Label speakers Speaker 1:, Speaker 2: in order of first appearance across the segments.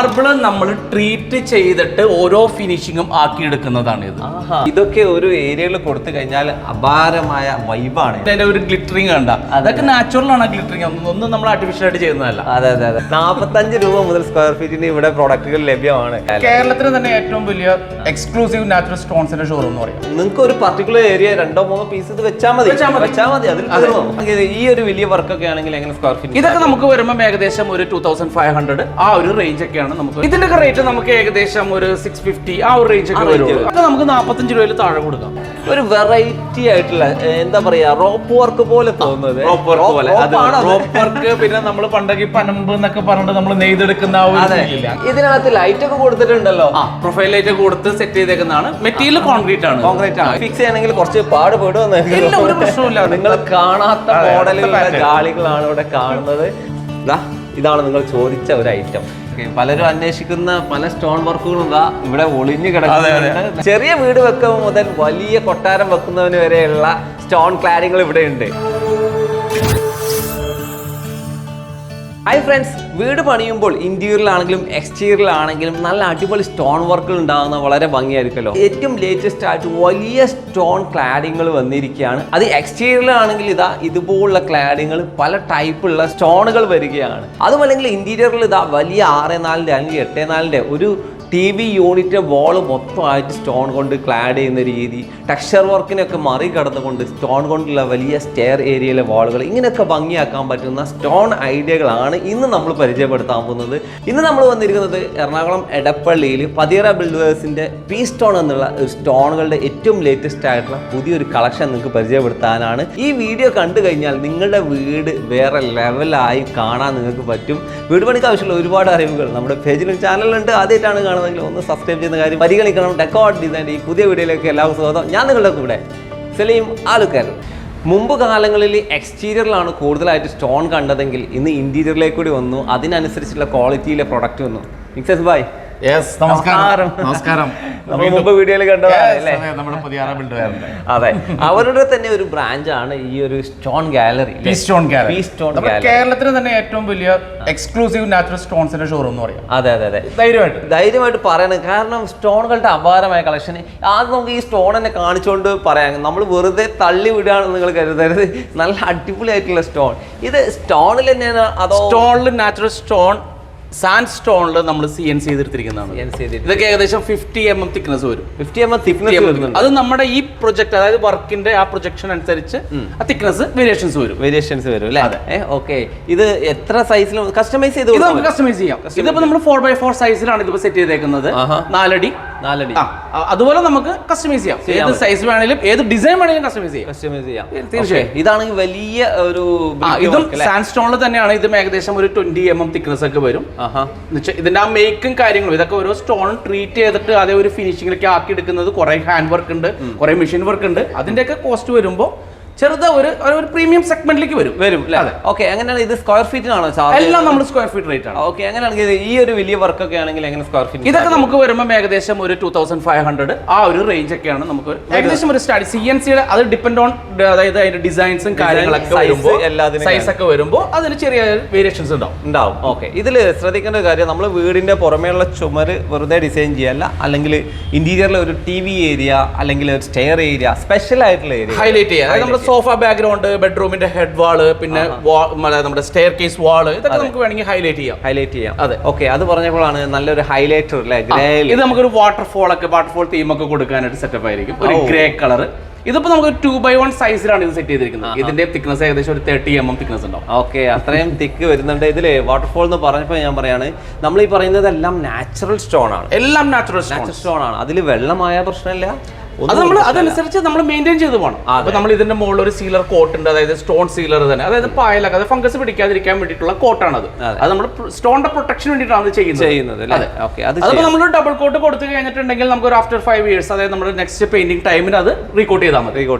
Speaker 1: Marble നമ്മൾ treat ചെയ്തിട്ട് ഓരോ ഫിനിഷിങ്ങും ആക്കിയെടുക്കുന്നതാണ് ഇത്.
Speaker 2: ഇതൊക്കെ ഒരു ഏരിയയിൽ കൊടുത്തു കഴിഞ്ഞാൽ അപാരമായ വൈബാണ്.
Speaker 1: അതിന്റെ ഒരു ഗ്ലിറ്ററിങ് കണ്ട അതൊക്കെ നാച്ചുറൽ ആണ്. ഗ്ലിറ്ററിങ് ഒന്നും നമ്മൾ ആർട്ടിഫിഷ്യൽ ആയിട്ട് ചെയ്യുന്നതല്ല.
Speaker 2: അതെ അതെ അതെ. 45 രൂപ മുതൽ സ്ക്വയർ ഫീറ്റിന് ഇവിടെ പ്രോഡക്റ്റുകൾ ലഭ്യമാണ്.
Speaker 1: കേരളത്തിന് തന്നെ ഏറ്റവും വലിയ എക്സ്ക്ലൂസീവ് നാച്ചുറൽ സ്റ്റോൺസിന്റെ ഷോറൂം എന്ന് പറയാം.
Speaker 2: നിങ്ങൾക്ക് ഒരു പർട്ടിക്കുലർ ഏരിയ 2-3 പീസ് ഇത് വെച്ചാൽ മതി. അതിൽ ഈ ഒരു വലിയ വർക്കൊക്കെ ആണെങ്കിൽ എങ്ങനെ സ്ക്വയർ ഫീറ്റ്?
Speaker 1: ഇതൊക്കെ നമുക്ക് വരുമ്പോൾ ഏകദേശം ഒരു 2500 ആ ഒരു റേഞ്ച് ഒക്കെയാണ് നമുക്ക്. ഇതിന്റെ റേറ്റ് നമുക്ക് ഏകദേശം ഒരു 650 ആ ഒരു റേഞ്ച് ഒക്കെ വരും. അതൊക്കെ നമുക്ക് 45 രൂപയിൽ താഴെ കൊടുക്കാം.
Speaker 2: ഒരു വെറൈറ്റി ആയിട്ടുള്ള എന്താ പറയാ റോപ്പ് വർക്ക് പോലെ തോന്നുന്നത്.
Speaker 1: റോപ്പ് വർക്ക് പിന്നെ നമ്മൾ പണ്ടൊക്കെ പനമ്പ് എന്നൊക്കെ പറഞ്ഞിട്ട് നമ്മൾ നെയ്തെടുക്കുന്ന
Speaker 2: ഇതിനകത്ത് ലൈറ്റ് ഒക്കെ കൊടുത്തിട്ടുണ്ടല്ലോ.
Speaker 1: പ്രൊഫൈൽ ലൈറ്റ് കൊടുത്ത് സെറ്റ് ചെയ്തേക്കുന്നതാണ്. മെറ്റീരിയൽ കോൺക്രീറ്റ് ആണ്.
Speaker 2: ഫിക്സ് ചെയ്യണമെങ്കിൽ കുറച്ച് പാടുപെടുമെന്ന്
Speaker 1: ഒരു പ്രശ്നമില്ല.
Speaker 2: നിങ്ങൾ കാണാത്ത മോഡലിലുള്ള ഗാളികളാണ് ഇവിടെ കാണുന്നത്. ഇതാണ് നിങ്ങൾ ചോദിച്ച ഒരു ഐറ്റം. പലരും അന്വേഷിക്കുന്ന പല സ്റ്റോൺ വർക്കുകളും ഇവിടെ ഒളിഞ്ഞു കിടക്കുന്നുണ്ട്. ചെറിയ വീട് വെക്കുമ്പോൾ മുതൽ വലിയ കൊട്ടാരം വെക്കുന്നതിന് വരെയുള്ള സ്റ്റോൺ ക്ലാഡിങ്ങൾ ഇവിടെ ഉണ്ട്. ഹായ് ഫ്രണ്ട്സ്, വീട് പണിയുമ്പോൾ ഇന്റീരിയറിലാണെങ്കിലും എക്സ്റ്റീരിയറിലാണെങ്കിലും നല്ല അടിപൊളി സ്റ്റോൺ വർക്കുകൾ ഉണ്ടാകുന്ന വളരെ ഭംഗിയായിരിക്കുമല്ലോ. ഏറ്റവും ലേറ്റസ്റ്റ് ആയിട്ട് വലിയ സ്റ്റോൺ ക്ലാഡിങ്ങൾ വന്നിരിക്കുകയാണ്. അത് എക്സ്റ്റീരിയറിലാണെങ്കിൽ ഇതുപോലുള്ള ക്ലാഡിങ്ങൾ പല ടൈപ്പുള്ള സ്റ്റോണുകൾ വരികയാണ്. അതുമല്ലെങ്കിൽ ഇന്റീരിയറിൽ വലിയ 6x4 അല്ലെങ്കിൽ 8x4 ഒരു TV യൂണിറ്റ് വാള് മൊത്തമായിട്ട് സ്റ്റോൺ കൊണ്ട് ക്ലാഡ് ചെയ്യുന്ന രീതി, ടെക്സ്ചർ വർക്കിനൊക്കെ മറികടന്നുകൊണ്ട് സ്റ്റോൺ കൊണ്ടുള്ള വലിയ സ്റ്റെയർ ഏരിയയിലെ വാളുകൾ ഇങ്ങനെയൊക്കെ ഭംഗിയാക്കാൻ പറ്റുന്ന സ്റ്റോൺ ഐഡിയകളാണ് ഇന്ന് നമ്മൾ പരിചയപ്പെടുത്താൻ പോകുന്നത്. ഇന്ന് നമ്മൾ വന്നിരിക്കുന്നത് എറണാകുളം എടപ്പള്ളിയിൽ പതിയറ ബിൽഡേഴ്സിൻ്റെ പീ സ്റ്റോൺ എന്നുള്ള സ്റ്റോണുകളുടെ ഏറ്റവും ലേറ്റസ്റ്റ് ആയിട്ടുള്ള പുതിയൊരു കളക്ഷൻ നിങ്ങൾക്ക് പരിചയപ്പെടുത്താനാണ്. ഈ വീഡിയോ കണ്ടു കഴിഞ്ഞാൽ നിങ്ങളുടെ വീട് വേറെ ലെവലായി കാണാൻ നിങ്ങൾക്ക് പറ്റും. വീട് പണിക്ക് ആവശ്യമുള്ള ഒരുപാട് അറിവുകൾ നമ്മുടെ പേജിലും ചാനലിലുണ്ട്. ആദ്യമായിട്ടാണ് കാണുന്നത് ഒന്ന് സബ്സ്ക്രൈബ് ചെയ്യുന്ന കാര്യം പരിഗണിക്കണം. ഡെക്കോർ ഡിസൈൻ്റെ ഈ പുതിയ വീഡിയോയിലേക്ക് എല്ലാവർക്കും സ്വാഗതം. ഞാൻ നിങ്ങളുടെ കൂടെ സലീം ആലുക്കൽ. മുമ്പ് കാലങ്ങളിൽ എക്സ്റ്റീരിയറിലാണ് കൂടുതലായിട്ട് സ്റ്റോൺ കണ്ടതെങ്കിൽ ഇന്ന് ഇന്റീരിയറിലേക്ക് കൂടി വന്നു. അതിനനുസരിച്ചുള്ള ക്വാളിറ്റിയിലെ പ്രൊഡക്റ്റ് വന്നു. Mixes by.
Speaker 1: നമസ്കാരം.
Speaker 2: മുമ്പ് വീഡിയോയിൽ കണ്ടതല്ലേ? അതെ, അവരുടെ തന്നെ ഒരു ബ്രാഞ്ചാണ് ഈ ഒരു സ്റ്റോൺ ഗാലറി.
Speaker 1: കേരളത്തിന് തന്നെ ഏറ്റവും വലിയ എക്സ്ക്ലൂസീവ് നാച്ചുറൽ സ്റ്റോൺസിന്റെ ഷോറൂം എന്ന് പറയാം.
Speaker 2: അതെ അതെ അതെ, ധൈര്യമായിട്ട് പറയണം. കാരണം സ്റ്റോണുകളുടെ അപാരമായ കളക്ഷൻ. ആദ്യം നമുക്ക് ഈ സ്റ്റോൺ തന്നെ കാണിച്ചുകൊണ്ട് പറയാം. നമ്മൾ വെറുതെ തള്ളി വിടുകയാണെന്ന് നിങ്ങൾ കരുതരുത്. നല്ല അടിപൊളിയായിട്ടുള്ള സ്റ്റോൺ. ഇത് സ്റ്റോണിൽ തന്നെയാണ് അതോ?
Speaker 1: സ്റ്റോണിൽ നാച്ചുറൽ സ്റ്റോൺ സാൻഡ് സ്റ്റോണിൽ നമ്മൾ CNC ചെയ്തെടുത്തിരിക്കുന്നതാണ്. ഇതൊക്കെ ഏകദേശം 50 mm തിക്നെസ് വരും.
Speaker 2: 50 mm തിക്നെസ് വരുന്നുണ്ട്.
Speaker 1: അത് നമ്മുടെ ഈ പ്രൊജക്ട് അതായത് വർക്കിന്റെ ആ പ്രൊജക്ഷൻ അനുസരിച്ച് ആ തിക്നെസ് വേരിയേഷൻസ് വരും
Speaker 2: അല്ലേ? ഓക്കെ. ഇത് എത്ര സൈസിലും കസ്റ്റമൈസ് ചെയ്ത്
Speaker 1: നമുക്ക് കസ്റ്റമൈസ് ചെയ്യാം. ഇതിപ്പോ നമ്മൾ 4x4 സൈസിലാണ് ഇതിപ്പോ സെറ്റ് ചെയ്തേക്കുന്നത്. 4 അടി. അതുപോലെ നമുക്ക് കസ്റ്റമൈസ് ചെയ്യാം. ഏത് സൈസ് വേണേലും ഏത് ഡിസൈൻ വേണേലും കസ്റ്റമൈസ് ചെയ്യാം.
Speaker 2: തീർച്ചയായും. ഇതാണെങ്കിൽ വലിയ ഒരു
Speaker 1: ഇതും സാൻഡ് സ്റ്റോണിൽ തന്നെയാണ്. ഇതും ഏകദേശം ഒരു 20 mm തിക്നെസ് ഒക്കെ വരും. ഇതിന്റെ ആ മേക്കും കാര്യങ്ങളും ഇതൊക്കെ ഓരോ സ്റ്റോൺ ട്രീറ്റ് ചെയ്തിട്ട് അതേ ഒരു ഫിനിഷിംഗിലേക്ക് ആക്കി എടുക്കുന്നത്. കുറെ ഹാൻഡ് വർക്ക് ഉണ്ട്, കുറെ മെഷീൻ വർക്ക് ഉണ്ട്. അതിന്റെയൊക്കെ കോസ്റ്റ് വരുമ്പോൾ ചെറുത് ഒരു പ്രീമിയം സെഗ്മെന്റിലേക്ക് വരും.
Speaker 2: ഓക്കെ, അങ്ങനെയാണ്. ഇത് സ്ക്വയർ ഫീറ്റിനാണോ?
Speaker 1: എല്ലാം നമ്മൾ സ്ക്വയർ ഫീറ്റ് റേറ്റ് ആണ്.
Speaker 2: ഓക്കെ, അങ്ങനെയാണെങ്കിൽ ഈ ഒരു വലിയ വർക്കൊക്കെ ആണെങ്കിൽ എങ്ങനെ സ്ക്വയർ ഫീറ്റ്?
Speaker 1: ഇതൊക്കെ നമുക്ക് വരുമ്പോൾ ഏകദേശം ഒരു 2500 ആ ഒരു റേഞ്ച് ഒക്കെയാണ് നമുക്ക് ഏകദേശം ഒരു സ്റ്റാർട്ട്. CNCയുടെ അത് ഡിപ്പെൻഡ് ഓൺ അതായത് അതിന്റെ ഡിസൈൻസും കാര്യങ്ങളൊക്കെ വരുമ്പോൾ സൈസ് ഒക്കെ വരുമ്പോൾ അതിന് ചെറിയ വേരിയേഷൻസ് ഉണ്ടാവും.
Speaker 2: ഓക്കെ, ഇതിൽ ശ്രദ്ധിക്കേണ്ട കാര്യം നമ്മൾ വീടിന്റെ പുറമേയുള്ള ചുമര് വെറുതെ ഡിസൈൻ ചെയ്യല്ല, അല്ലെങ്കിൽ ഇന്റീരിയറിലെ ഒരു TV ഏരിയ അല്ലെങ്കിൽ ഒരു സ്റ്റെയർ ഏരിയ സ്പെഷ്യൽ ആയിട്ടുള്ള ഏരിയ
Speaker 1: ഹൈലൈറ്റ് ചെയ്യാം. സോഫ ബാക്ക്ഗ്രൗണ്ട്, ബെഡ്റൂമിന്റെ ഹെഡ് വാള്, പിന്നെ നമ്മുടെ സ്റ്റെയർ കേസ് വാള്, ഇതൊക്കെ നമുക്ക് വേണമെങ്കിൽ ഹൈലൈറ്റ് ചെയ്യാം.
Speaker 2: അതെ, ഓക്കെ. അത് പറഞ്ഞപ്പോഴാണ് നല്ലൊരു ഹൈലൈറ്റർ അല്ലേ?
Speaker 1: ഇത് നമുക്കൊരു വാട്ടർഫോൾ തീം ഒക്കെ കൊടുക്കാനായിട്ട് സെറ്റപ്പ് ആയിരിക്കും. ഒരു ഗ്രേ കളർ. ഇതിപ്പോ നമുക്ക് 2x1 സൈസിലാണ് ഇത് സെറ്റ് ചെയ്തിരിക്കുന്നത്. ഇതിന്റെ തിക്നെസ് ഏകദേശം ഒരു 30 mm തിക്നെസ് ഉണ്ടാവും.
Speaker 2: ഓക്കെ, അത്രയും തിക്ക് വരുന്നുണ്ട്. ഇതില് വാട്ടർഫോൾ എന്ന് പറഞ്ഞപ്പോൾ ഞാൻ പറയാണ്, നമ്മൾ ഈ പറയുന്നതെല്ലാം നാച്ചുറൽ സ്റ്റോൺ ആണ്.
Speaker 1: എല്ലാം നാച്ചുറൽ
Speaker 2: സ്റ്റോൺ ആണ്. അതിൽ വെള്ളമായ പ്രശ്നമില്ല.
Speaker 1: അത് നമ്മൾ അതനുസരിച്ച് നമ്മൾ മെയിൻറ്റെയിൻ ചെയ്ത് പോകണം. അപ്പൊ നമ്മൾ ഇതിന്റെ മുകളിൽ ഒരു സീലർ കോട്ട് ഉണ്ട്. അതായത് സ്റ്റോൺ സീലർ തന്നെ, അതായത് പായലൊക്കെ അത് ഫംഗസ് പിടിക്കാതിരിക്കാൻ വേണ്ടിയിട്ടുള്ള കോട്ടാണ്. അത് നമ്മൾ സ്റ്റോണിന്റെ പ്രൊട്ടക്ഷൻ വേണ്ടിയിട്ടാണ് ചെയ്യുന്നത്. അതിപ്പോ നമ്മൾ ഡബിൾ കോട്ട് കൊടുത്തു കഴിഞ്ഞിട്ടുണ്ടെങ്കിൽ നമുക്ക് ഒരു ആഫ്റ്റർ 5 years അതായത് നമ്മുടെ നെക്സ്റ്റ് പെയിന്റിംഗ് ടൈമിന് അത് റീകോട്ട് ചെയ്താൽ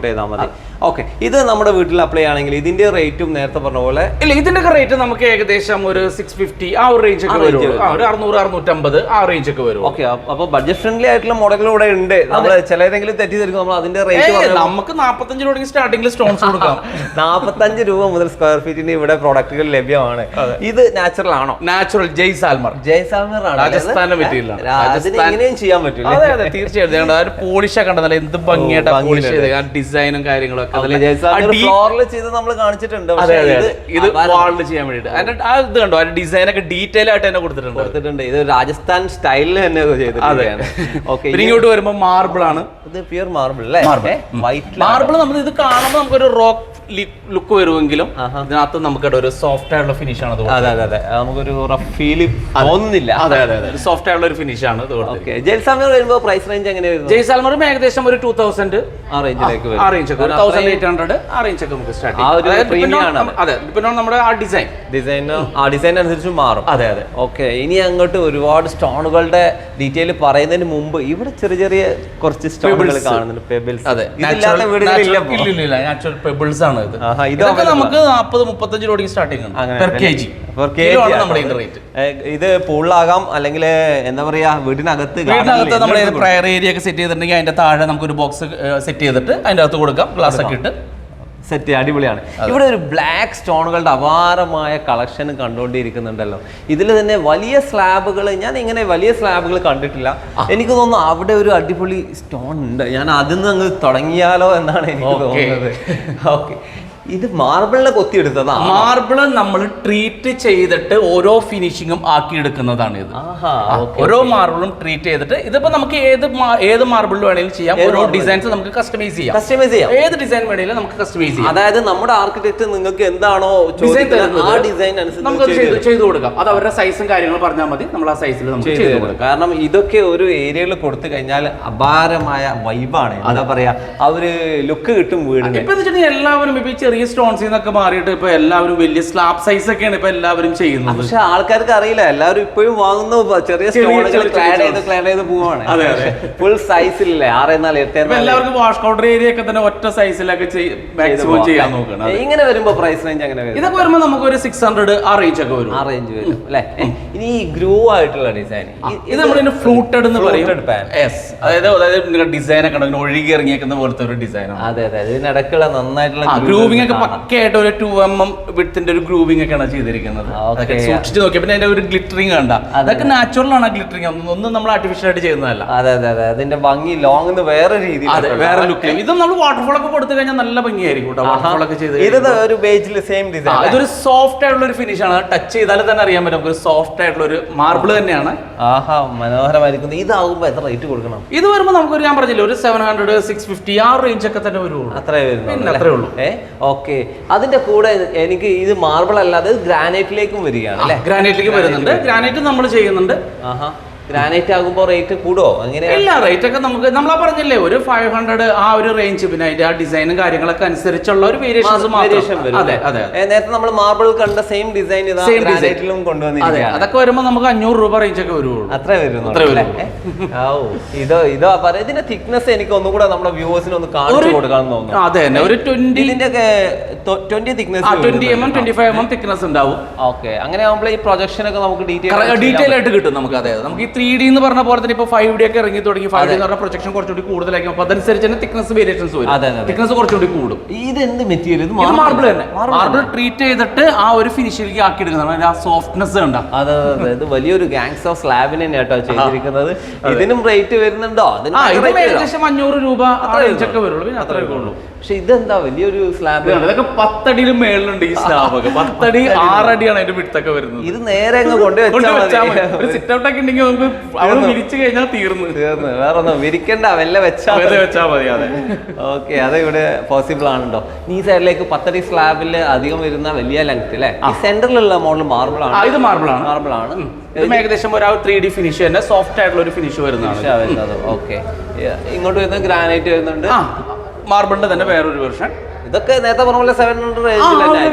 Speaker 1: മതി.
Speaker 2: ഓക്കെ, ഇത് നമ്മുടെ വീട്ടിൽ അപ്ലൈ ആണെങ്കിൽ ഇതിന്റെ റേറ്റും നേരത്തെ പറഞ്ഞ പോലെ
Speaker 1: ഇല്ല, ഇതിന്റെ റേറ്റ് നമുക്ക് ഏകദേശം ഒരു 650 ആ ഒരു റേഞ്ച് ഒക്കെ വരും. ഒരു 600-650 ആ റേഞ്ച് ഒക്കെ വരും.
Speaker 2: ഓക്കെ, അപ്പൊ ബഡ്ജറ്റ് ഫ്രണ്ട്ലി ആയിട്ടുള്ള മോഡലുകൾ ഇവിടെ ഉണ്ട്. നമ്മൾ ചിലരെങ്കിലും തെറ്റിദ്ധരിക്കും, നമ്മൾ അതിന്റെ റേറ്റ്
Speaker 1: നമുക്ക് 45 രൂപ സ്റ്റാർട്ടിംഗിൽ സ്റ്റോൺസ് കൊടുക്കാം.
Speaker 2: 45 രൂപ മുതൽ സ്ക്വയർ ഫീറ്റിന് ഇവിടെ പ്രോഡക്റ്റുകൾ ലഭ്യമാണ്. ഇത് നാച്ചുറൽ ആണോ?
Speaker 1: നാച്ചുറൽ ജയ്സാൽമർ
Speaker 2: ആണ്,
Speaker 1: രാജസ്ഥാന്റെ മെറ്റീരിയൽ.
Speaker 2: ഇങ്ങനെയും ചെയ്യാൻ പറ്റില്ല.
Speaker 1: അതെ അതെ, തീർച്ചയായിട്ടും. ആ ഒരു പോളിഷ് ഒക്കെ ഉണ്ടല്ലോ, എന്ത് ഭംഗിയായിട്ട് പോളിഷ് ചെയ്ത് ഡിസൈനും കാര്യങ്ങളും ഒക്കെ
Speaker 2: ഫ്ലോറിൽ ചെയ്ത് നമ്മൾ കാണിച്ചിട്ടുണ്ട്.
Speaker 1: ഇത് വാളിൽ ചെയ്യാൻ വേണ്ടിട്ട് ആ ഇത് കണ്ടോ, ആ ഡിസൈൻ ഒക്കെ ഡീറ്റെയിൽ ആയിട്ട് തന്നെ കൊടുത്തിട്ടുണ്ട്.
Speaker 2: ഇത് രാജസ്ഥാൻ സ്റ്റൈലിൽ തന്നെ ചെയ്തിട്ടുണ്ട്.
Speaker 1: ഇങ്ങോട്ട് വരുമ്പോൾ മാർബിൾ ആണ്.
Speaker 2: ഇത് പ്യൂർ മാർബിൾ അല്ലേ? വൈറ്റ്
Speaker 1: മാർബിൾ നമ്മൾ ഇത് കാണുമ്പോൾ നമുക്കൊരു റോക്ക് ലുക്ക് വരുമെങ്കിലും ഇതിനകത്ത് നമുക്കിവിടെ ഒരു സോഫ്റ്റ് ആയിട്ടുള്ള ഫിനിഷ് ആണ്.
Speaker 2: അതെ, നമുക്കൊരു റഫ് ഫീൽ തോന്നുന്നില്ല.
Speaker 1: അതെ, സോഫ്റ്റ് ആയിട്ടുള്ള ഒരു ഫിനിഷ് ആണ്.
Speaker 2: ജയ്സാൽമർ വരുമ്പോൾ പ്രൈസ് റേഞ്ച് എങ്ങനെയായിരുന്നു?
Speaker 1: ജയ്സാൽമറും ഏകദേശം ഒരു 2000
Speaker 2: ആ റേഞ്ചിലേക്ക് വരും.
Speaker 1: ആ റേഞ്ച് ഒക്കെ 1800 ആ റേഞ്ച് ഒക്കെ നമുക്ക് സ്റ്റാർട്ട് ചെയ്യാം. അതെ, പിന്നെ നമ്മുടെ ആ
Speaker 2: ഡിസൈൻ അനുസരിച്ച് മാറും.
Speaker 1: അതെ.
Speaker 2: ഓക്കെ, ഇനി അങ്ങോട്ട് ഒരുപാട് സ്റ്റോണുകളുടെ ഡീറ്റെയിൽ പറയുന്നതിന് മുമ്പ് ഇവിടെ ചെറിയ ചെറിയ കുറച്ച് സ്റ്റോണുകൾ കാണുന്നുണ്ട്. പെബിൾസ്.
Speaker 1: അതെ, നാച്ചുറൽ പെബിൾസ് ആണ്. ഇതൊക്കെ നമുക്ക് 40-35 രൂപ സ്റ്റാർട്ടിംഗ് ആണ് പെർ kg.
Speaker 2: ഇത് പൂളിലാകാം, അല്ലെങ്കിൽ എന്താ പറയാ, വീടിനകത്ത്
Speaker 1: നമ്മുടെ പ്രയർ ഏരിയ ഒക്കെ സെറ്റ് ചെയ്തിട്ടുണ്ടെങ്കിൽ അതിന്റെ താഴെ നമുക്ക് ഒരു ബോക്സ് സെറ്റ് ചെയ്തിട്ട് അതിന്റെ അകത്ത് കൊടുക്കാം, ഗ്ലാസ് ഒക്കെ ഇട്ട്
Speaker 2: സെറ്റ്. അടിപൊളിയാണ്. ഇവിടെ ഒരു ബ്ലാക്ക് സ്റ്റോണുകളുടെ അപാരമായ കളക്ഷൻ കണ്ടുകൊണ്ടിരിക്കുന്നുണ്ടല്ലോ. ഇതിൽ തന്നെ വലിയ സ്ലാബുകൾ, ഞാൻ ഇങ്ങനെ വലിയ സ്ലാബുകൾ കണ്ടിട്ടില്ല. എനിക്ക് തോന്നുന്നു അവിടെ ഒരു അടിപൊളി സ്റ്റോൺ ഉണ്ട്. ഞാൻ അതിൽ നിന്ന് അങ്ങ് തുടങ്ങിയാലോ എന്നാണ് എനിക്ക് തോന്നുന്നത്. ഓക്കെ, ഇത് മാർബിളിനെ കൊത്തിയെടുത്തതാണ്.
Speaker 1: മാർബിള് നമ്മൾ ട്രീറ്റ് ചെയ്തിട്ട് ഓരോ ഫിനിഷിങ്ങും ആക്കി എടുക്കുന്നതാണ് ഇത്. ഓരോ മാർബിളും ട്രീറ്റ് ചെയ്തിട്ട് ഇതിപ്പോ നമുക്ക് ഏത് മാർബിൾ വേണമെങ്കിലും ചെയ്യാം. ഓരോ ഡിസൈൻസ് നമുക്ക് കസ്റ്റമൈസ് ചെയ്യാം. ഏത് ഡിസൈൻ വേണമെങ്കിലും നമുക്ക് കസ്റ്റമൈസ് ചെയ്യാം.
Speaker 2: അതായത് നമ്മുടെ ആർക്കിടെക്ട് നിങ്ങൾക്ക് എന്താണോ ആ ഡിസൈൻ അനുസരിച്ച്
Speaker 1: ചെയ്തു കൊടുക്കാം. അത് അവരുടെ സൈസും കാര്യങ്ങളും പറഞ്ഞാൽ മതി, നമ്മൾ ആ സൈസിൽ നമുക്ക് ചെയ്തു കൊടുക്കാം.
Speaker 2: കാരണം ഇതൊക്കെ ഒരു ഏരിയയിൽ കൊടുത്തു കഴിഞ്ഞാൽ അപാരമായ വൈബാണ്. എന്താ പറയാ, ആ ഒരു ലുക്ക് കിട്ടും വീടിന്.
Speaker 1: ഇപ്പൊ എല്ലാവരും ഇപ്പൊ ചെറിയ സ്റ്റോൺസിൽ നിന്നൊക്കെ മാറിയിട്ട് ഇപ്പൊ എല്ലാവരും വലിയ സ്ലാബ് സൈസ് ഒക്കെയാണ് ഇപ്പൊ എല്ലാവരും ചെയ്യുന്നത്.
Speaker 2: പക്ഷെ ആൾക്കാർക്ക് അറിയില്ല, എല്ലാവരും ഇപ്പോഴും വാങ്ങുന്ന ചെറിയ സ്റ്റോണുകൾ ക്ലാഡ് ചെയ്ത് പോവാണ്. ഫുൾ സൈസിലല്ലേ 6x4
Speaker 1: എല്ലാവർക്കും വാഷ് കൗണ്ടർ ഏരിയ ഒക്കെ തന്നെ ഒറ്റ സൈസിലൊക്കെ മാക്സിമം ചെയ്യാൻ നോക്കണം.
Speaker 2: ഇങ്ങനെ വരുമ്പോ പ്രൈസ് റേഞ്ച് എങ്ങനെ വരും?
Speaker 1: ഇതൊക്കെ വരുമ്പോൾ നമുക്ക് ഒരു 600 ആ റേഞ്ച് ഒക്കെ വരും.
Speaker 2: ആ റേഞ്ച് വരും അല്ലെ? ഇനി ഈ ഗ്രൂ ആയിട്ടുള്ള ഡിസൈൻ,
Speaker 1: ഇത് നമ്മളിന് ഫ്ലൂട്ടഡ് എന്ന് പറയും. അതായത് ഡിസൈൻ ഒക്കെ ഒഴുകി ഇറങ്ങിയേക്കുന്ന പോലത്തെ ഒരു ഡിസൈനാണ്.
Speaker 2: അതെ, ഇതിനിടക്കുള്ള നന്നായിട്ടുള്ള
Speaker 1: ഗ്രൂവിംഗ് ഒക്കെ പക്കയായിട്ട് ഒരു 2 mm വിഡ്ത്തിന്റെ ഒരു ഗ്രൂവിംഗ് ഒക്കെയാണ് ചെയ്തിരിക്കുന്നത്. അതൊക്കെ സൂക്ഷിച്ച് നോക്കിയാൽ പിന്നെ അതിന്റെ ഒരു ഗ്ലിറ്ററിംഗ് കണ്ട, അതൊക്കെ നാച്ചുറൽ ആണ്. ഗ്ലിറ്ററിംഗ് ഒന്നും നമ്മൾ ആർട്ടിഫിഷ്യൽ ആയിട്ട് ചെയ്യുന്നതല്ല.
Speaker 2: അതെ, അതിന്റെ ഭംഗി ലോങ് വേറെ രീതി,
Speaker 1: വേറെ ലുക്ക്. ഇത് നമ്മൾ വാട്ടർഫോൾ ഒക്കെ കൊടുത്തു കഴിഞ്ഞാൽ നല്ല ഭംഗിയായിരിക്കും. വാട്ടർഫോൾ ഒക്കെ ചെയ്ത്
Speaker 2: ഇത് ഒരു ബേജിൽ സെയിം ഡിസൈൻ.
Speaker 1: ഇതൊരു സോഫ്റ്റ് ആയിട്ടുള്ള ഒരു ഫിനിഷ് ആണ്. ടച്ച് ചെയ്താൽ തന്നെ അറിയാൻ പറ്റും ഒരു സോഫ്റ്റ് ആയിട്ടുള്ള ഒരു മാർബിൾ തന്നെയാണ്.
Speaker 2: ആഹാ, മനോഹരമായിരിക്കും. ഇതാകുമ്പോ എത്ര റേറ്റ് കൊടുക്കണം?
Speaker 1: ഇത് വരുമ്പോൾ നമുക്ക് ഞാൻ പറഞ്ഞില്ല, ഒരു 700, 650 ആ റേഞ്ച് ഒക്കെ തന്നെ വരുള്ളൂ.
Speaker 2: അത്രേ ഉള്ളൂ. ഓക്കെ, അതിന്റെ കൂടെ എനിക്ക് ഇത് മാർബിൾ അല്ലാതെ ഗ്രാനൈറ്റിലേക്കും വരികയാണ് അല്ലെ?
Speaker 1: ഗ്രാനൈറ്റിലേക്ക് വരുന്നുണ്ട്. ഗ്രാനൈറ്റ് നമ്മൾ ചെയ്യുന്നുണ്ട്.
Speaker 2: ഗ്രാനൈറ്റ് ആകുമ്പോൾ റേറ്റ് കൂടുമോ?
Speaker 1: ഇല്ല, റേറ്റ് ഒക്കെ നമുക്ക് നമ്മളാ പറഞ്ഞില്ലേ ഒരു 500 ആ ഒരു റേഞ്ച്. പിന്നെ അതിന്റെ ആ ഡിസൈനും കാര്യങ്ങളൊക്കെ അനുസരിച്ചുള്ള ഒരു വേരിയേഷൻ വരും.
Speaker 2: നേരത്തെ നമ്മൾ മാർബിൾ കണ്ട സെയിം ഡിസൈൻ ഗ്രാനൈറ്റിലും കൊണ്ടുവന്നിരിക്കുകയാണ്.
Speaker 1: അതൊക്കെ വരുമ്പോൾ നമുക്ക് 500 രൂപ റേഞ്ച് ഒക്കെ വരുള്ളൂ.
Speaker 2: അത്രേ വരുന്നു. ഇതോ പറയാം. ഇതിന്റെ തിക്നെസ് എനിക്ക് ഒന്നുകൂടെ നമ്മുടെ വ്യൂവേഴ്സിന് ഒന്ന് കാണിച്ചു കൊടുക്കാന്ന് തോന്നുന്നു.
Speaker 1: അതെ, ഒരു 20
Speaker 2: തിക്നെസ്
Speaker 1: 20 mm 25 mm തിക്നെസ് ഉണ്ടാവും.
Speaker 2: ഓക്കെ, അങ്ങനെ ആകുമ്പോൾ ഈ പ്രൊജക്ഷൻ ഒക്കെ നമുക്ക്
Speaker 1: ഡീറ്റെയിൽ ആയിട്ട് കിട്ടും. നമുക്ക് അതായത് നമുക്ക് 3D എന്ന് പറഞ്ഞ പോലെ തന്നെ ഇപ്പൊ 5D ഒക്കെ ഇറങ്ങി തുടങ്ങി. 5D എന്ന് പറഞ്ഞ പ്രൊജക്ഷൻ കുറച്ചുകൂടി കൂടുതലായിരിക്കും. അപ്പൊ അതനുസരിച്ച് തന്നെ തിക്നെസ് വേരിയേഷൻസ് വരും. തിക്നെസ് കുറച്ചുകൂടി കൂടും.
Speaker 2: ഇത് എന്ത് മെറ്റീരിയൽ? ഇത്
Speaker 1: മാർബിൾ തന്നെ. മാർബിൾ ട്രീറ്റ് ചെയ്തിട്ട് ആ ഒരു ഫിനിഷിലേക്ക് ആക്കി എടുക്കുന്നതാണ്. ആ സോഫ്റ്റ്നെസ് കണ്ടാ.
Speaker 2: അതെ, ഇത് വലിയൊരു ഗാങ്സ് ഓഫ് സ്ലാബിനെ കേട്ടോ ചെയ്തിരിക്കുന്നത്. ഇതിനും റേറ്റ് വരുന്നുണ്ടോ?
Speaker 1: ഏകദേശം 500 രൂപ റേഞ്ച് ഒക്കെ വരുള്ളൂ. പിന്നെ അത്രയൊക്കെ ഉള്ളൂ.
Speaker 2: പക്ഷെ ഇതെന്താ വലിയൊരു സ്ലാബ്?
Speaker 1: ഇതൊക്കെ 10 അടിയിലും മേളിലുണ്ട് ഈ സ്ലാബ് ഒക്കെ. 10 അടി 6 അടിയാണ് അതിന്റെ വിഡ്ത്തൊക്കെ വരുന്നത്.
Speaker 2: ഇത് നേരെ അങ്ങ് കൊണ്ടുവച്ചാൽ
Speaker 1: ഒരു സിറ്റ് ഔട്ട് ഒക്കെ ഉണ്ടെങ്കിൽ നമുക്ക് അവിടെ വിരിച്ചു കഴിഞ്ഞാൽ തീർന്നു.
Speaker 2: വേറെ ഒന്നും വിരിക്കണ്ട, വെല്ല വെച്ചാൽ മതി. അതെ, ഓക്കെ, അത് ഇവിടെ പോസിബിൾ ആണല്ലോ. ഈ സൈഡിലേക്ക് 10 അടി സ്ലാബിൽ അധികം വരുന്ന വലിയ ലെങ്ത് അല്ലേ? ഈ സെന്ററിലുള്ള മോഡൽ മാർബിൾ ആണ്.
Speaker 1: ഇത് മാർബിൾ ആണ്. ഇത് ഏകദേശം ഒരു 3D ഫിനിഷ് തന്നെ, സോഫ്റ്റ് ആയിട്ടുള്ള ഒരു ഫിനിഷ് വരുന്നതാണ്.
Speaker 2: ഓക്കെ, ഇങ്ങോട്ട് വരുന്നത് ഗ്രാനൈറ്റ് വരുന്നുണ്ട്.
Speaker 1: മാർബിളിന്റെ തന്നെ വേറൊരു വെർഷൻ.
Speaker 2: ഇതൊക്കെ നേരത്തെ പറഞ്ഞ പോലെ 700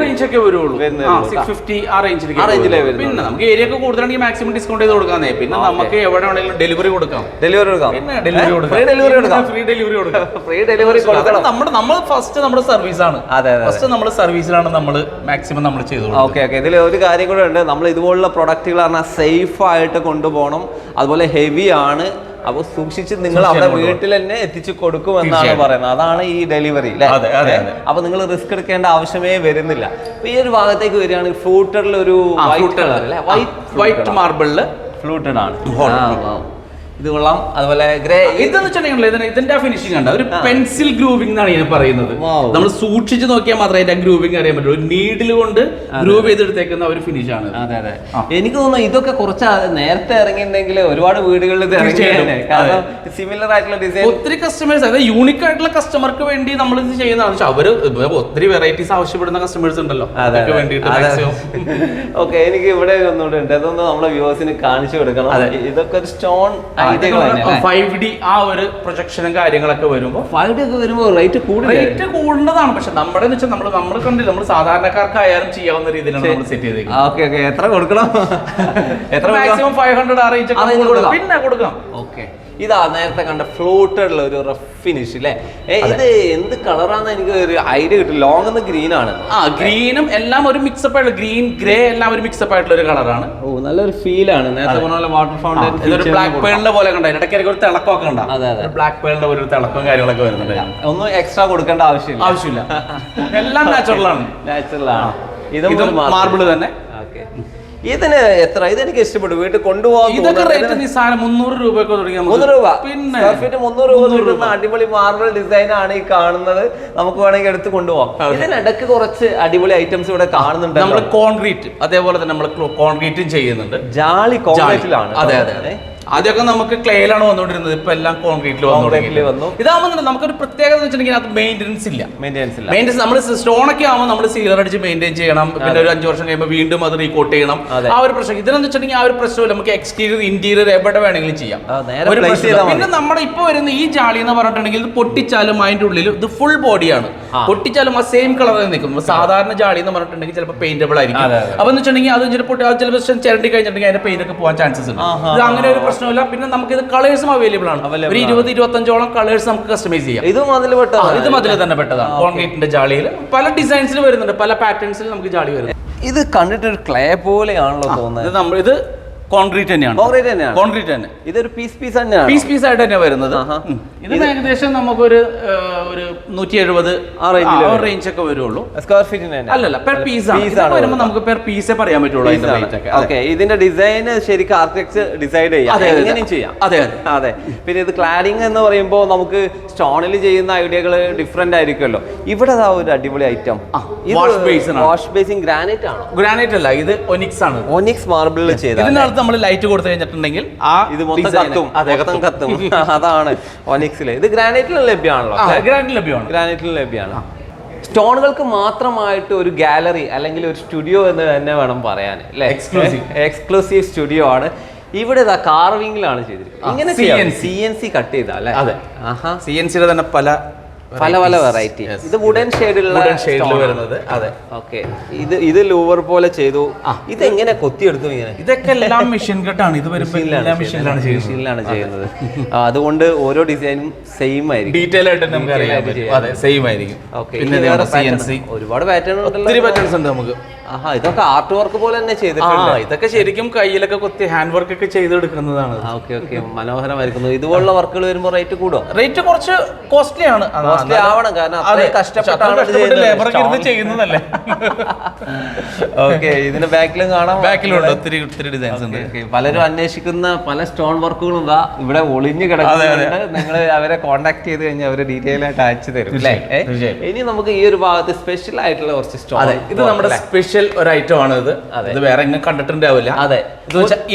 Speaker 1: റേഞ്ച് ഒക്കെ വരുള്ളൂ, 650 ആ റേഞ്ചിലേക്ക്. പിന്നെ നമുക്ക് ഏരിയ ഒക്കെ കൂടുതലാണെങ്കിൽ മാക്സിമം ഡിസ്കൗണ്ട് ചെയ്ത് കൊടുക്കാന്നേ. പിന്നെ നമുക്ക് എവിടെ വേണമെങ്കിലും ഡെലിവറി കൊടുക്കാം. പിന്നെ ഡെലിവറി കൊടുക്കാം, ഫ്രീ ഡെലിവറി കൊടുക്കാം.
Speaker 2: ഫ്രീ ഡെലിവറി കൊടുക്കണം.
Speaker 1: നമ്മൾ ഫസ്റ്റ് നമ്മുടെ സർവീസ് ആണ്. ഫസ്റ്റ് നമ്മുടെ സർവീസിലാണ് നമ്മൾ മാക്സിമം നമ്മൾ ചെയ്തു.
Speaker 2: Okay okay. ഇതിൽ ഒരു കാര്യം കൂടെ ഉണ്ട്, നമ്മൾ ഇതുപോലുള്ള പ്രൊഡക്റ്റുകൾ പറഞ്ഞാൽ സേഫ് ആയിട്ട് കൊണ്ടുപോകണം, അതുപോലെ ഹെവി ആണ്. അപ്പൊ സൂക്ഷിച്ച് നിങ്ങൾ അവിടെ വീട്ടിൽ തന്നെ എത്തിച്ചു കൊടുക്കുമെന്നാണ് പറയുന്നത്. അതാണ് ഈ ഡെലിവറി അല്ലേ? അപ്പൊ നിങ്ങൾ റിസ്ക് എടുക്കേണ്ട ആവശ്യമേ വരുന്നില്ല. ഈ ഒരു ഭാഗത്തേക്ക് വരികയാണെങ്കിൽ ഫ്ലൂട്ടഡിൽ ഒരു
Speaker 1: വൈറ്റ് മാർബിളില്
Speaker 2: ഫ്ലൂട്ടഡ് ആണ്. ഇത് കൊള്ളാം. അതുപോലെ ഗ്രേ.
Speaker 1: ഇതെന്ന് വെച്ചിട്ടുണ്ടെങ്കിൽ ഇതിന്റെ ഫിനിഷിംഗ് ഉണ്ട്, ഒരു പെൻസിൽ ഗ്രൂവിംഗ് എന്നാണ് ഞാൻ പറയുന്നത്. നമ്മൾ സൂക്ഷിച്ച് നോക്കിയാൽ മാത്രമേ അതിന്റെ ഗ്രൂവിംഗ് അറിയാൻ പറ്റുള്ളൂ. ഒരു നീഡിൽ കൊണ്ട് ഗ്രൂവ് ചെയ്തെടുത്തേക്കുന്ന ഒരു ഫിനിഷ് ആണ്.
Speaker 2: അതെ അതെ. എനിക്ക് തോന്നുന്നു ഇതൊക്കെ കുറച്ച് നേരത്തെ ഇറങ്ങിയിട്ടുണ്ടെങ്കിൽ ഒരുപാട് വീടുകളിൽ സിമിലർ ആയിട്ടുള്ള ഡിസൈൻ.
Speaker 1: ഒത്തിരി കസ്റ്റമേഴ്സ്, അതായത് യൂണിക് ആയിട്ടുള്ള കസ്റ്റമർക്ക് വേണ്ടി നമ്മൾ ഇത് ചെയ്യുന്നതാണ്. അവര് ഒത്തിരി വെറൈറ്റീസ് ആവശ്യപ്പെടുന്ന കസ്റ്റമേഴ്സ് ഉണ്ടല്ലോ, അതൊക്കെ വേണ്ടിയിട്ട്.
Speaker 2: ഓക്കെ, എനിക്ക് ഇവിടെ ഒന്നുകൂടെ ഉണ്ട്, അതൊന്ന് നമ്മളെ വ്യൂവേഴ്സിന് കാണിച്ചു കൊടുക്കണം. ഇതൊക്കെ ഒരു സ്റ്റോൺ
Speaker 1: 5D ആ ഒരു പ്രൊജക്ഷനും കാര്യങ്ങളൊക്കെ വരുമ്പോൾ
Speaker 2: 5D ഒക്കെ വരുമ്പോൾ റേറ്റ്
Speaker 1: കൂടുന്നതാണ്. പക്ഷെ നമ്മുടെ നമ്മൾ കണ്ടില്ല, നമ്മൾ സാധാരണക്കാർക്കായാലും ചെയ്യാവുന്ന രീതിയിലാണ് നമ്മൾ സെറ്റ് ചെയ്തേക്കുന്നത്.
Speaker 2: Okay okay. എത്ര കൊടുക്കണം?
Speaker 1: എത്ര മാക്സിമം 500 ആ റേഞ്ച് പിന്നെ കൊടുക്കാം.
Speaker 2: ഓക്കെ. ഇതാ നേരത്തെ കണ്ട ഫ്ലൂട്ടഡിലുള്ള ഒരു റഫ് ഫിനിഷ് അല്ലേ? ഇത് എന്ത് കളറാന്ന് എനിക്ക് ഒരു ഐഡിയ കിട്ടും. ലോങ് ഗ്രീൻ ആണ്.
Speaker 1: ഗ്രീനും എല്ലാം ഒരു മിക്സപ്പ് ആയിട്ടുള്ള, ഗ്രീൻ ഗ്രേ എല്ലാം ഒരു മിക്സപ്പ് ആയിട്ടുള്ള ഒരു കളറാണ്.
Speaker 2: ഓ, നല്ലൊരു ഫീൽ ആണ്. നേരത്തെ പറഞ്ഞ പോലെ വാട്ടർ ഫൗണ്ടൻ,
Speaker 1: ഇതൊരു ബ്ലാക്ക് പേളിന്റെ പോലെ കണ്ടായി, ഇടയ്ക്ക് ഒരു തിളക്കമൊക്കെ ഉണ്ടാവും. അതെ, ബ്ലാക്ക് പേളിന്റെ ഒരു തിളക്കവും കാര്യങ്ങളൊക്കെ വരുന്നുണ്ട്.
Speaker 2: ഒന്നും എക്സ്ട്രാ കൊടുക്കേണ്ട ആവശ്യമില്ല.
Speaker 1: എല്ലാം നാച്ചുറൽ ആണ്.
Speaker 2: ഇതും
Speaker 1: മാർബിൾ തന്നെ.
Speaker 2: ഓക്കെ. ഇതിന് എത്ര? ഇതെനിക്ക് ഇഷ്ടപ്പെട്ടു. വീട്ടിൽ കൊണ്ടുപോകാൻ
Speaker 1: ഇതൊക്കെ റേറ്റ് നിസ്സാരം 300 രൂപയൊക്കെ തുടങ്ങിയ
Speaker 2: 300 രൂപ. പിന്നെ 300 രൂപ കിട്ടുന്ന അടിപൊളി മാർബിൾ ഡിസൈൻ ആണ് ഈ കാണുന്നത്. നമുക്ക് വേണമെങ്കിൽ എടുത്ത് കൊണ്ടുപോകാം. ഇതിനിടയ്ക്ക് കുറച്ച് അടിപൊളി ഐറ്റംസ് ഇവിടെ കാണുന്നുണ്ട്.
Speaker 1: നമ്മൾ കോൺക്രീറ്റ്, അതേപോലെ തന്നെ നമ്മൾ കോൺക്രീറ്റും ചെയ്യുന്നുണ്ട്.
Speaker 2: ജാളി കോൺക്രീറ്റിലാണ്.
Speaker 1: അതെ അതെ അതെ. ആദ്യമൊക്കെ നമുക്ക് ക്ലേയിലാണ് വന്നുകൊണ്ടിരുന്നത്, ഇപ്പൊ എല്ലാം കോൺക്രീറ്റിൽ വന്നു. ഇതാവുമ്പോൾ നമുക്കൊരു പ്രത്യേകത എന്ന് വെച്ചിട്ടുണ്ടെങ്കിൽ അത് മെയിൻ്റെനൻസ് ഇല്ല. നമ്മൾ സ്റ്റോണൊക്കെ ആവുമ്പോൾ നമ്മൾ സീലർ അടിച്ച് മെയിൻറ്റെയിൻ ചെയ്യണം. പിന്നെ ഒരു 5 വർഷം കഴിയുമ്പോൾ വീണ്ടും അത് റീകോട്ട് ചെയ്യണം. ആ ഒരു പ്രശ്നം ഇതിനെന്ന് വെച്ചിട്ടുണ്ടെങ്കിൽ ആ ഒരു പ്രശ്നമില്ല. നമുക്ക് എക്സ്റ്റീരിയർ ഇന്റീരിയർ എവിടെ വേണമെങ്കിലും ചെയ്യാം. പിന്നെ നമ്മുടെ ഇപ്പൊ വരുന്ന ഈ ജാളി എന്ന് പറഞ്ഞിട്ടുണ്ടെങ്കിൽ ഇത് പൊട്ടിച്ചാലും അതിന്റെ ഉള്ളിൽ ഇത് ഫുൾ ബോഡിയാണ്. പൊട്ടിച്ചാലും ആ സെയിം കളറിൽ നിൽക്കും. സാധാരണ ജാളി എന്ന് പറഞ്ഞിട്ടുണ്ടെങ്കിൽ ചിലപ്പോൾ പെയിന്റബിൾ ആയിരിക്കും. അപ്പൊ എന്ന് വെച്ചിട്ടുണ്ടെങ്കിൽ അത് ചിലപ്പോൾ ചിരണ്ടി കഴിഞ്ഞിട്ടുണ്ടെങ്കിൽ അതിന്റെ പെയിന്റ് ഒക്കെ പോകാൻ ചാൻസസ് ഉണ്ട്. ഇത് അങ്ങനെ ഒരു പ്രശ്നമില്ല. പിന്നെ നമുക്ക് ഇത് കളേഴ്സും അവൈലബിൾ ആണ്. ഒരു 20-25ഓളം കളേഴ്സ് നമുക്ക് കസ്റ്റമൈസ് ചെയ്യാം.
Speaker 2: ഇതും
Speaker 1: അതിൽ തന്നെ പെട്ടതാണ്. കോൺക്രീറ്റിന്റെ ജാളിയിൽ പല ഡിസൈൻസിൽ വരുന്നുണ്ട്, പല പാറ്റേൺസിൽ നമുക്ക് ജാളി വരുന്നത്.
Speaker 2: ഇത് കണ്ടിട്ട് ഒരു ക്ലേ പോലെയാണല്ലോ തോന്നുന്നത്.
Speaker 1: ഇത് കോൺക്രീറ്റ് തന്നെയാണ്. കോൺക്രീറ്റ് തന്നെ.
Speaker 2: ഇതൊരു പീസ് തന്നെയാണ്.
Speaker 1: പീസ് ആയിട്ട് തന്നെ വരുന്നത്. ഇത് ഏകദേശം നമുക്കൊരു 170 റേഞ്ച് ഒക്കെ വരുള്ളൂ.
Speaker 2: സ്ക്വയർ ഫീറ്റിന്
Speaker 1: അല്ലല്ല, പെർ പീസ് വരുമ്പോൾ നമുക്ക് പെർ പീസേ പറയാൻ പറ്റുള്ളൂ.
Speaker 2: ഇതിന്റെ ഡിസൈൻ ശരിക്കും ആർക്കിടെക്ചർ ഡിസൈഡ് ചെയ്യാം. അതെ. പിന്നെ ഇത് ക്ലാഡിംഗ് എന്ന് പറയുമ്പോൾ നമുക്ക് സ്റ്റോണിൽ ചെയ്യുന്ന ഐഡിയകൾ ഡിഫറെന്റ് ആയിരിക്കുമല്ലോ. ഇവിടെ ഒരു അടിപൊളി ഐറ്റം വാഷ് ബേസിൻ ഗ്രാനൈറ്റ് ആണോ?
Speaker 1: ഗ്രാനൈറ്റ് അല്ല, ഇത് ഒനിക്സ് ആണ്.
Speaker 2: ഒനിക്സ് മാർബിളിൽ ചെയ്ത
Speaker 1: നമ്മൾ ലൈറ്റ് കൊടുത്തു കഴിഞ്ഞിട്ടുണ്ടെങ്കിൽ
Speaker 2: ഇത് മൊത്തം കത്തും. അതാണ് ഒനിക്സില്. ഇത് ഗ്രാനൈറ്റിൽ ലഭ്യമാണല്ലോ. ഗ്രാനൈറ്റിൽ ലഭ്യമാണ്. സ്റ്റോണുകൾക്ക് മാത്രമായിട്ട് ഒരു ഗാലറി അല്ലെങ്കിൽ ഒരു സ്റ്റുഡിയോ എന്ന് തന്നെ വേണം പറയാൻ അല്ലേ? എക്സ്ക്ലൂസീവ് സ്റ്റുഡിയോ ആണ്. ഇവിടെ കാർവിംഗിലാണ് ചെയ്തിരിക്കുന്നത്. ഇങ്ങനെ CNC കട്ട് ചെയ്താ അല്ലേ?
Speaker 1: അതെ. CNCയുടെ തന്നെ പല
Speaker 2: വെറൈറ്റി. ഇത് വുഡൻ ഷെയ്ഡിലുള്ള
Speaker 1: വരുന്നത്. അതെ.
Speaker 2: ഓക്കെ. ഇത് ലൂവർ പോലെ ചെയ്തു. ഇത് എങ്ങനെ കൊത്തിയെടുത്തു? ഇങ്ങനെ
Speaker 1: ഇതൊക്കെ എല്ലാം മെഷീൻ കട്ടാണ്. ഇത് മെഷീനിലാണ്
Speaker 2: ചെയ്യുന്നത്. അതുകൊണ്ട് ഓരോ ഡിസൈനും സെയിം ആയിരിക്കും.
Speaker 1: ഡീറ്റെയിൽ ആയിട്ട് നമുക്ക് അറിയാം. സെയിം ആയിരിക്കും.
Speaker 2: ഒരുപാട് പാറ്റേൺ
Speaker 1: ഉണ്ട് നമുക്ക്.
Speaker 2: ഇതൊക്കെ ആർട്ട് വർക്ക് പോലെ തന്നെ ചെയ്തിട്ടുണ്ട്.
Speaker 1: ഇതൊക്കെ ശരിക്കും കയ്യിലൊക്കെ കൊത്തി ഹാൻഡ് വർക്ക് ഒക്കെ ചെയ്തെടുക്കുന്നതാണ്.
Speaker 2: ഓക്കെ. മനോഹരമായിരിക്കുന്നു. ഇതുപോലുള്ള വർക്കുകൾ വരുമ്പോൾ റേറ്റ് കൂടും.
Speaker 1: റേറ്റ് കുറച്ച് കോസ്റ്റ്ലി ആണ്.
Speaker 2: ആവണം, കാരണം കഷ്ടപ്പെട്ടാണ്
Speaker 1: ചെയ്യുന്നതല്ലേ.
Speaker 2: ഓക്കെ. ഇതിന്റെ ബാക്കിലും കാണാം.
Speaker 1: ബാക്കിലുണ്ട് ഒത്തിരി ഡിസൈൻസ് ഉണ്ട്.
Speaker 2: പലരും അന്വേഷിക്കുന്ന പല സ്റ്റോൺ വർക്കുകളും ഇതാ ഇവിടെ ഒളിഞ്ഞു കിടക്കുന്നുണ്ട്. നിങ്ങൾ അവരെ കോൺടാക്ട് ചെയ്ത് കഴിഞ്ഞാൽ അവര് ഡീറ്റെയിൽ ആയിട്ട് അയച്ചു തരും അല്ലേ? ഇനി നമുക്ക് ഈ ഒരു ഭാഗത്ത് സ്പെഷ്യൽ ആയിട്ടുള്ള കുറച്ച് സ്റ്റോൺ.
Speaker 1: ഇത് നമ്മുടെ സ്പെഷ്യൽ ഒരു ഐറ്റം ആണ്. ഇത് വേറെ എങ്ങനെ കണ്ടിട്ടുണ്ടാവില്ല.
Speaker 2: അതെ.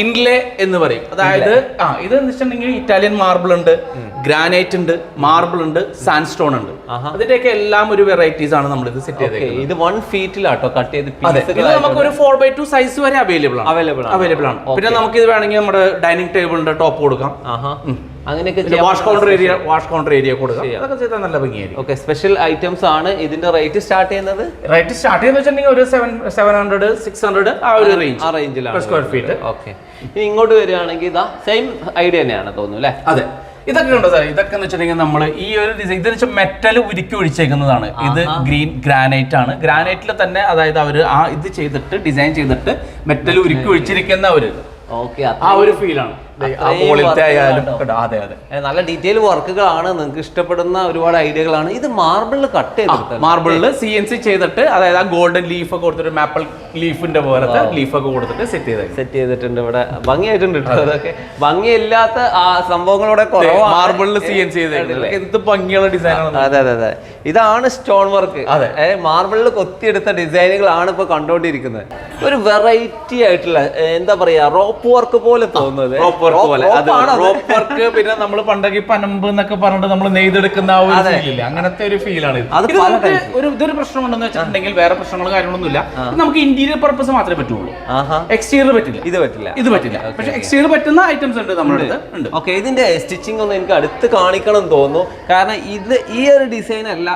Speaker 1: ഇൻലേ എന്ന് പറയും. അതായത് ഇത് വെച്ചിട്ടുണ്ടെങ്കിൽ ഇറ്റാലിയൻ മാർബിൾ ഉണ്ട്, ഗ്രാനൈറ്റ് ഉണ്ട്, മാർബിൾ ഉണ്ട്, സാൻഡ്സ്റ്റോൺ ഉണ്ട്. അതിന്റെയൊക്കെ എല്ലാം ഒരു വെറൈറ്റീസ് ആണ് നമ്മൾ ഇത് സെറ്റ് ചെയ്തേക്കുന്നത്.
Speaker 2: ഇത് 1 ഫീറ്റിലാട്ടോ കട്ട് ചെയ്ത്.
Speaker 1: ഇത് നമുക്ക് ഒരു 4x2 സൈസ് വരെ അവൈലബിൾ ആണ്. പിന്നെ നമുക്ക് ഇത് വേണമെങ്കിൽ നമ്മുടെ ഡൈനിങ് ടേബിളിന്റെ ടോപ്പ് കൊടുക്കാം.
Speaker 2: അങ്ങനെയൊക്കെ
Speaker 1: വാഷ് കൗണ്ടർ ഏരിയ കൊടുക്കുക, അതൊക്കെ ചെയ്താൽ നല്ല ഭംഗിയായിരിക്കും.
Speaker 2: ഓക്കെ, സ്പെഷ്യൽ ഐറ്റംസ് ആണ്. ഇതിന്റെ റേറ്റ് സ്റ്റാർട്ട് ചെയ്യുന്നത്
Speaker 1: വെച്ചിട്ടുണ്ടെങ്കിൽ ഒരു 700 600 ആ ഒരു
Speaker 2: റേഞ്ചിലാണ്
Speaker 1: സ്ക്വയർ ഫീറ്റ്.
Speaker 2: ഓക്കെ, ഇനി ഇങ്ങോട്ട് വരികയാണെങ്കിൽ ഇതാ സെയിം ഐഡിയ തന്നെയാണ് തോന്നുന്നു അല്ലേ?
Speaker 1: അതെ, ഇതൊക്കെ ഉണ്ടോ സാർ? ഇതൊക്കെ എന്ന് വെച്ചിട്ടുണ്ടെങ്കിൽ നമ്മൾ ഈ ഒരു ഡിസൈൻ ഇതെന്ന് വെച്ചാൽ മെറ്റൽ ഉരുക്കി ഒഴിച്ചേക്കുന്നതാണ്. ഇത് ഗ്രാനൈറ്റ് ആണ്. ഗ്രാനൈറ്റിൽ തന്നെ അതായത് അവർ ആ ഇത് ചെയ്തിട്ട് ഡിസൈൻ ചെയ്തിട്ട് മെറ്റൽ ഉരുക്കി ഒഴിച്ചിരിക്കുന്ന ആ ഒരു ഫീലാണ്.
Speaker 2: നല്ല ഡീറ്റെയിൽ വർക്കുകളാണ്, നിങ്ങൾക്ക് ഇഷ്ടപ്പെടുന്ന ഒരുപാട് ഐഡിയകളാണ്. ഇത് മാർബിളിൽ കട്ട് ചെയ്തിട്ട്
Speaker 1: മാർബിളിൽ CNC ചെയ്തിട്ട് അതായത് ആ ഗോൾഡൻ ലീഫ് ഒക്കെ കൊടുത്തിട്ട് മാപ്പിൾ ലീഫിന്റെ പോലത്തെ ലീഫൊക്കെ കൊടുത്തിട്ട് സെറ്റ് ചെയ്തിട്ടുണ്ട്.
Speaker 2: ഇവിടെ ഭംഗിയായിട്ടുണ്ട് കേട്ടോ. അതൊക്കെ ഭംഗിയില്ലാത്ത ആ സംഭവങ്ങളോടെ
Speaker 1: മാർബിളിൽ CNC ചെയ്തിട്ടുണ്ട്. എന്ത് ഭംഗിയുള്ള ഡിസൈനാണ്.
Speaker 2: അതെ അതെ അതെ, ഇതാണ് സ്റ്റോൺ വർക്ക്. മാർബിളിൽ കൊത്തിയെടുത്ത ഡിസൈനുകളാണ് ഇപ്പൊ കണ്ടോണ്ടിരിക്കുന്നത്. ഒരു വെറൈറ്റി ആയിട്ടുള്ള എന്താ പറയാ റോപ്പ് വർക്ക് പോലെ തോന്നുന്നത്.
Speaker 1: റോപ്പ് വർക്ക് പിന്നെ നമ്മൾ പണ്ടൊക്കെ പനമ്പ് എന്നൊക്കെ പറഞ്ഞിട്ട് നമ്മൾ നെയ്തെടുക്കുന്ന ആ ഒരു ഫീലില്ല, അങ്ങനത്തെ ഒരു ഫീലാണ്. ഇതൊരു പ്രശ്നമുണ്ടെന്ന് വെച്ചിട്ടുണ്ടെങ്കിൽ വേറെ പ്രശ്നങ്ങളും കാര്യങ്ങളൊന്നുമില്ല. നമുക്ക് ഇന്റീരിയർ പർപ്പസ് മാത്രമേ പറ്റുള്ളൂ, എക്സ്റ്റീരിയർ പറ്റില്ല. ഇത് പറ്റില്ല. പക്ഷെ എക്സ്റ്റീരിയർ പറ്റുന്ന ഐറ്റംസ് ഉണ്ട് നമ്മുടെ അടുത്ത്.
Speaker 2: ഓക്കെ, ഇതിന്റെ സ്റ്റിച്ചിങ് ഒന്ന് എനിക്ക് അടുത്ത് കാണിക്കണം തോന്നുന്നു. കാരണം ഇത് ഈ ഒരു ഡിസൈൻ അല്ല,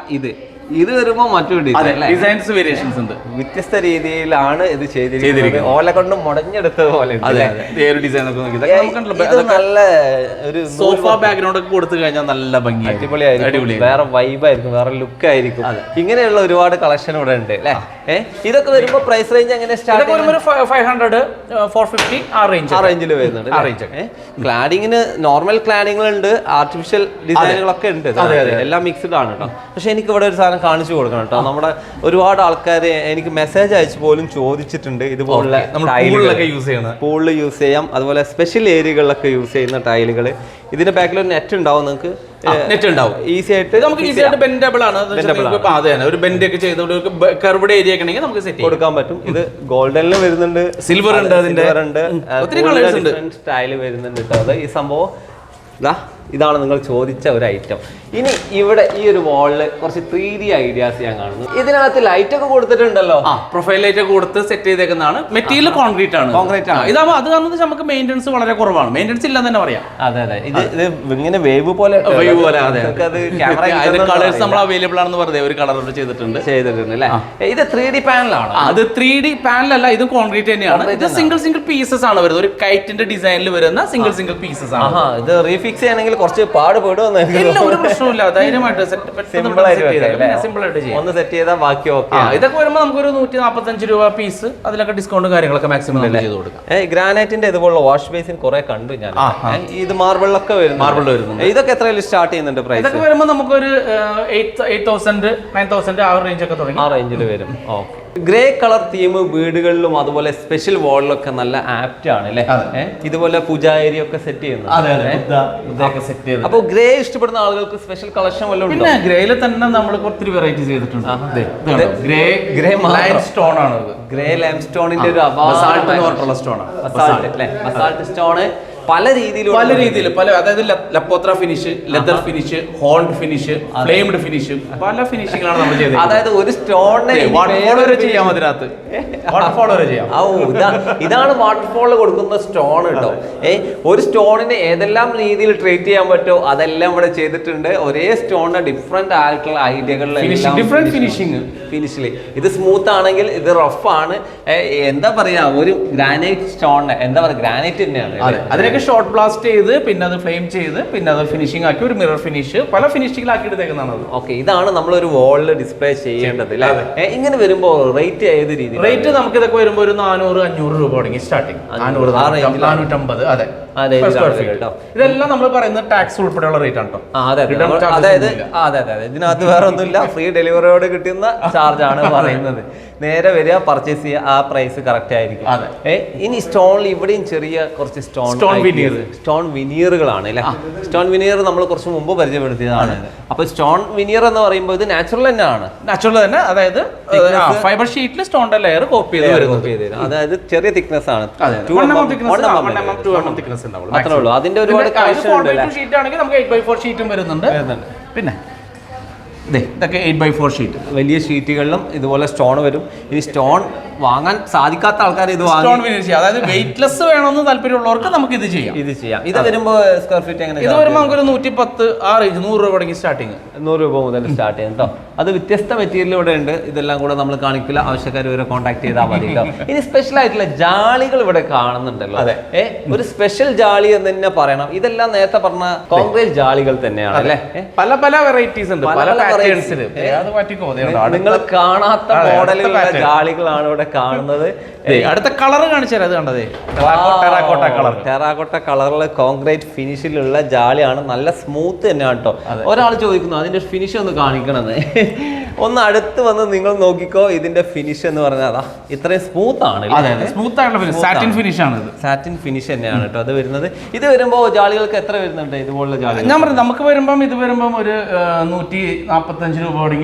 Speaker 2: ഇത് വരുമ്പോ മറ്റൊരു
Speaker 1: ഡിസൈൻസ് വേരിയേഷൻസ് ഉണ്ട്.
Speaker 2: വ്യത്യസ്ത രീതിയിലാണ് ഇത് ചെയ്തിരിക്കുന്നത്. ഓല കൊണ്ട് മുടഞ്ഞെടുത്തത് പോലെ നല്ല ഒരു
Speaker 1: സോഫ ബാക്ക്ഗ്രൗണ്ട് ഒക്കെ കൊടുത്തു കഴിഞ്ഞാൽ നല്ല ഭംഗി,
Speaker 2: അടിപൊളിയായിരിക്കും, വേറെ വൈബായിരിക്കും, വേറെ ലുക്ക് ആയിരിക്കും. ഇങ്ങനെയുള്ള ഒരുപാട് കളക്ഷൻ ഇവിടെ ഉണ്ട് അല്ലേ? ഇതൊക്കെ വരുമ്പോ പ്രൈസ് റേഞ്ച് എങ്ങനെ സ്റ്റാർട്ട്?
Speaker 1: 500 450 ആ
Speaker 2: റേഞ്ചിൽ വരുന്നുണ്ട്. ക്ലാഡിങ്ങിന് നോർമൽ ക്ലാഡിങ്ങുകളുണ്ട്, ആർട്ടിഫിഷ്യൽ ഡിസൈനുകളൊക്കെ ഉണ്ട്, എല്ലാം മിക്സ്ഡ് ആണ് കേട്ടോ. പക്ഷെ എനിക്ക് ഇവിടെ ഒരു സാധനം കാണിച്ചു കൊടുക്കണം കേട്ടോ. നമ്മുടെ ഒരുപാട് ആൾക്കാർ എനിക്ക് മെസ്സേജ് അയച്ചു പോലും ചോദിച്ചിട്ടുണ്ട് ഇതുപോലുള്ള പൂളിൽ യൂസ് ചെയ്യാം, അതുപോലെ സ്പെഷ്യൽ ഏരിയകളിലൊക്കെ യൂസ് ചെയ്യുന്ന ടൈലുകൾ. ഇതിന്റെ ബാക്കിൽ ഒരു നെറ്റ് ഉണ്ടാവും, നിങ്ങൾക്ക്
Speaker 1: നെറ്റ് ഉണ്ടാവും, ഈസി ആയിട്ട് നമുക്ക് ഈസി ആയിട്ട് ബെൻഡബിൾ ആണ്. ഒരു ബെൻഡ് ഒക്കെ ചെയ്ത് കർവ്ഡ് ഏരിയ ഒക്കെ ഉണ്ടെങ്കിൽ നമുക്ക് സെറ്റ്
Speaker 2: കൊടുക്കാൻ പറ്റും. ഇത് ഗോൾഡനിൽ വരുന്നുണ്ട്,
Speaker 1: സിൽവർ ഉണ്ട്,
Speaker 2: ഒത്തിരി കളേഴ്സ് ഉണ്ട്, സ്റ്റൈൽ വരുന്നുണ്ട് കേട്ടോ. ഈ സംഭവം ഇതാണ് നിങ്ങൾ ചോദിച്ച ഒരു ഐറ്റം. ഇനി ഇവിടെ ഈ ഒരു വാളില് കുറച്ച് 3D ഐഡിയാസ് ഞാൻ കാണുന്നു. ഇതിനകത്ത് ലൈറ്റ് ഒക്കെ കൊടുത്തിട്ടുണ്ടല്ലോ,
Speaker 1: പ്രൊഫൈൽ ലൈറ്റ് ഒക്കെ കൊടുത്ത് സെറ്റ് ചെയ്തേക്കുന്നതാണ്. മെറ്റീരിയൽ കോൺക്രീറ്റ് ആണ്. ഇതാവുമ്പോൾ അത് കാരണം നമുക്ക് മെയിൻ്റെനൻസ് വളരെ കുറവാണ്, മെയിൻ്റെനൻസ് ഇല്ലെന്ന് തന്നെ പറയാം.
Speaker 2: അതെ അതെ, ഇത് ഇങ്ങനെ വേവ് പോലെ
Speaker 1: കളേഴ്സ് നമ്മൾ അവൈലബിൾ ആണെന്ന് പറഞ്ഞത് ഒരു കളർ ചെയ്തിട്ടുണ്ട്
Speaker 2: അല്ലേ? ഇത് 3D പാനലാണ്.
Speaker 1: അത് 3D പാനലല്ല, ഇത് കോൺക്രീറ്റ് തന്നെയാണ്. ഇത് സിംഗിൾ പീസസ് ആണ് വരുന്നത്, ഒരു കൈറ്റിന്റെ ഡിസൈനിൽ വരുന്ന സിംഗിൾ പീസസ് ആണ്.
Speaker 2: ഇത് റീഫിക്സ് ചെയ്യണമെങ്കിൽ കുറച്ച് പാട് പെടുമെന്ന്
Speaker 1: ഒരു പ്രശ്നമില്ല, ധൈര്യമായിട്ട് സിമ്പിൾ ആയിട്ട് ചെയ്യാം.
Speaker 2: ഒന്ന് സെറ്റ് ചെയ്താൽ ബാക്കി ഓക്കെ.
Speaker 1: ഇതൊക്കെ വരുമ്പോൾ നമുക്കൊരു 145 രൂപ പീസ്, അതിലൊക്കെ ഡിസ്കൗണ്ട് കാര്യങ്ങളൊക്കെ മാക്സിമം ചെയ്ത് കൊടുക്കാം.
Speaker 2: ഗ്രാനൈറ്റിന്റെ ഇതുപോലുള്ള വാഷ് ബേസിൻ കുറെ കണ്ടു ഞാൻ. ഇത് മാർബിളിലൊക്കെ വരുന്നു. ഇതൊക്കെ എത്രയിൽ സ്റ്റാർട്ട് ചെയ്യുന്നുണ്ട് പ്രൈസ്?
Speaker 1: ഇതൊക്കെ വരുമ്പോൾ നമുക്കൊരു 8,000 9,000 ആ റേഞ്ച് ഒക്കെ തുടങ്ങി,
Speaker 2: ആ റേഞ്ചിൽ വരും. ഓക്കെ, ഗ്രേ കളർ തീം വീടുകളിലും അതുപോലെ സ്പെഷ്യൽ വാളിലൊക്കെ നല്ല ആപ്റ്റ് ആണ് അല്ലേ? ഇതുപോലെ പൂജാ ഏരിയ ഒക്കെ സെറ്റ് ചെയ്യുന്നത്. അപ്പൊ ഗ്രേ ഇഷ്ടപ്പെടുന്ന ആളുകൾക്ക് സ്പെഷ്യൽ കളക്ഷൻ വല്ലതും ഉണ്ടോ?
Speaker 1: ഗ്രേയിൽ തന്നെ നമ്മൾ ഒത്തിരി വെറൈറ്റി ചെയ്തിട്ടുണ്ട്. ഗ്രേ സ്റ്റോൺ ആണ്,
Speaker 2: ഗ്രേ ലൈം സ്റ്റോണിന്റെ ഒരു ബസാൾട്ട് സ്റ്റോൺ പല രീതിയിൽ
Speaker 1: അതായത് ലപ്പോത്ര finish, leather finish, hold finish, flamed finish, പല ഫിനിഷിംഗാണ് നമ്മൾ ചെയ്തത്.
Speaker 2: അതായത് ഒരു സ്റ്റോണിനെ
Speaker 1: ചെയ്യാം, അതിനകത്ത്
Speaker 2: ഇതാണ് വാട്ടർഫോളിൽ കൊടുക്കുന്ന സ്റ്റോൺ കേട്ടോ. ഒരു സ്റ്റോണിനെ ഏതെല്ലാം രീതിയിൽ ട്രീറ്റ് ചെയ്യാൻ പറ്റുമോ അതെല്ലാം ഇവിടെ ചെയ്തിട്ടുണ്ട്. ഒരേ സ്റ്റോണിന് ഡിഫറെന്റ് ആയിട്ടുള്ള ഐഡിയകളിൽ ഫിനിഷില് ഇത് സ്മൂത്ത് ആണെങ്കിൽ ഇത് റഫ് ആണ്. എന്താ പറയാ, ഒരു ഗ്രാനൈറ്റ് സ്റ്റോണിന് എന്താ പറയാ, ഗ്രാനൈറ്റ് തന്നെയാണ്.
Speaker 1: അതിനൊക്കെ ഷോർട്ട് ബ്ലാസ്റ്റ് ചെയ്ത് പിന്നെ അത് ഫ്ലെയിം ചെയ്ത് പിന്നെ അത് ഫിനിഷിംഗ് ആക്കി ഒരു മിറർ ഫിനിഷ് പല ഫിനിഷിംഗിലാക്കി എടുത്തേക്കുന്നതാണ്.
Speaker 2: ഓക്കെ, ഇതാണ് നമ്മളൊരു വാളിൽ ഡിസ്പ്ലേ ചെയ്യേണ്ടത്. ഇങ്ങനെ വരുമ്പോൾ റേറ്റ് ഏത് രീതി?
Speaker 1: റേറ്റ് നമുക്ക് ഇതൊക്കെ വരുമ്പോൾ ഒരു 400-500 രൂപ തുടങ്ങി സ്റ്റാർട്ടിങ്, 400-450. അതെ, ഇതെല്ലാം നമ്മൾ പറയുന്നത് ടാക്സ് ഉൾപ്പെടെയുള്ള റേറ്റ് ആണ് കേട്ടോ.
Speaker 2: അതായത് ഇതിനകത്ത് വേറെ ഒന്നുമില്ല, ഫ്രീ ഡെലിവറിയോട് കിട്ടുന്ന ചാർജ് ആണ് പറയുന്നത്. നേരെ വരിക, പർച്ചേസ് ചെയ്യുക, ആ പ്രൈസ് കറക്റ്റ് ആയിരിക്കും. ഇനി സ്റ്റോണിൽ ഇവിടെയും ചെറിയ കുറച്ച് സ്റ്റോൺ വിനീറുകളാണ് അല്ലെ? സ്റ്റോൺ വിനീർ നമ്മൾ കുറച്ച് മുമ്പ് പരിചയപ്പെടുത്തിയതാണ്. അപ്പൊ സ്റ്റോൺ വിനീർ എന്ന് പറയുമ്പോൾ ഇത് നാച്ചുറൽ തന്നെ, അതായത്
Speaker 1: ഫൈബർ ഷീറ്റിൽ സ്റ്റോണിന്റെ ലെയർ കോപ്പി ചെയ്ത് വരുന്നത്.
Speaker 2: അതായത് ചെറിയ തിക്നെസ് ആണ്,
Speaker 1: അത്രേ ഉള്ളൂ. അതിന്റെ ഒരുപാട് ഷീറ്റ് ആണെങ്കിൽ നമുക്ക് 8x4 ഷീറ്റും വരുന്നുണ്ട്. പിന്നെ ഇതൊക്കെ 8x4 ഷീറ്റ്,
Speaker 2: വലിയ ഷീറ്റുകളിലും ഇതുപോലെ സ്റ്റോൺ വരും. ഇനി സ്റ്റോൺ വാങ്ങാൻ സാധിക്കാത്ത ആൾക്കാർ ഇത്
Speaker 1: സ്റ്റോൺ ഫിനിഷ് ചെയ്യാം. അതായത് വെയിറ്റ്ലെസ് വേണമെന്ന് താല്പര്യമുള്ളവർക്ക് നമുക്ക് ഇത് ചെയ്യാം.
Speaker 2: ഇത് വരുമ്പോ സ്ക്വയർ ഫീറ്റ് എങ്ങനെ?
Speaker 1: ഇത് വരുമ്പോൾ നമുക്കൊരു 110 ആ റേഞ്ച് 100 രൂപ തുടങ്ങി സ്റ്റാർട്ടിങ്.
Speaker 2: 100 രൂപ മുതൽ സ്റ്റാർട്ട് ചെയ്യാം കേട്ടോ. അത് വ്യത്യസ്ത മെറ്റീരിയൽ ഇവിടെ ഉണ്ട്. ഇതെല്ലാം കൂടെ നമ്മൾ കാണിക്കില്ല, ആവശ്യക്കാർ ഇവരെ കോൺടാക്ട് ചെയ്താൽ മതി കേട്ടോ. ഇനി സ്പെഷ്യൽ ആയിട്ടുള്ള ജാളികൾ ഇവിടെ കാണുന്നുണ്ടല്ലോ. ഒരു സ്പെഷ്യൽ ജാളി എന്ന് തന്നെ പറയണം. ഇതെല്ലാം നേരത്തെ പറഞ്ഞ കോൺക്രീറ്റ് ജാളികൾ തന്നെയാണ് അല്ലേ?
Speaker 1: പല പല വെറൈറ്റീസ് ഉണ്ട്, പല പാറ്റേൺസിൽ.
Speaker 2: നിങ്ങൾ കാണാത്ത മോഡലുകളുടെ ജാളികളാണ് ഇവിടെ കാണുന്നത്.
Speaker 1: അടുത്ത കളർ കാണിച്ചാൽ അത് കണ്ടതേ
Speaker 2: ടെറാക്കോട്ട കളറിൽ കോൺക്രീറ്റ് ഫിനിഷിലുള്ള ജാളിയാണ്. നല്ല സ്മൂത്ത് തന്നെയാണ് കേട്ടോ. ഒരാൾ ചോദിക്കുന്നു അതിന്റെ ഫിനിഷ് ഒന്ന് കാണിക്കണമെന്ന്. ഒന്ന് അടുത്ത് വന്ന് നിങ്ങൾ നോക്കിക്കോ. ഇതിന്റെ ഫിനിഷ് എന്ന് പറഞ്ഞാൽ ഇത്രയും സ്മൂത്ത് ആണ്.
Speaker 1: സാറ്റിൻ ഫിനിഷ് ആണ്.
Speaker 2: സാറ്റിൻ ഫിനിഷ് തന്നെയാണ് കേട്ടോ അത് വരുന്നത്. ഇത് വരുമ്പോ ജാളികൾക്ക് എത്ര വരുന്നുണ്ട് ഇതുപോലുള്ള ജാളി?
Speaker 1: ഞാൻ പറഞ്ഞു നമുക്ക് വരുമ്പം ഇത് വരുമ്പം ഒരു 145 രൂപ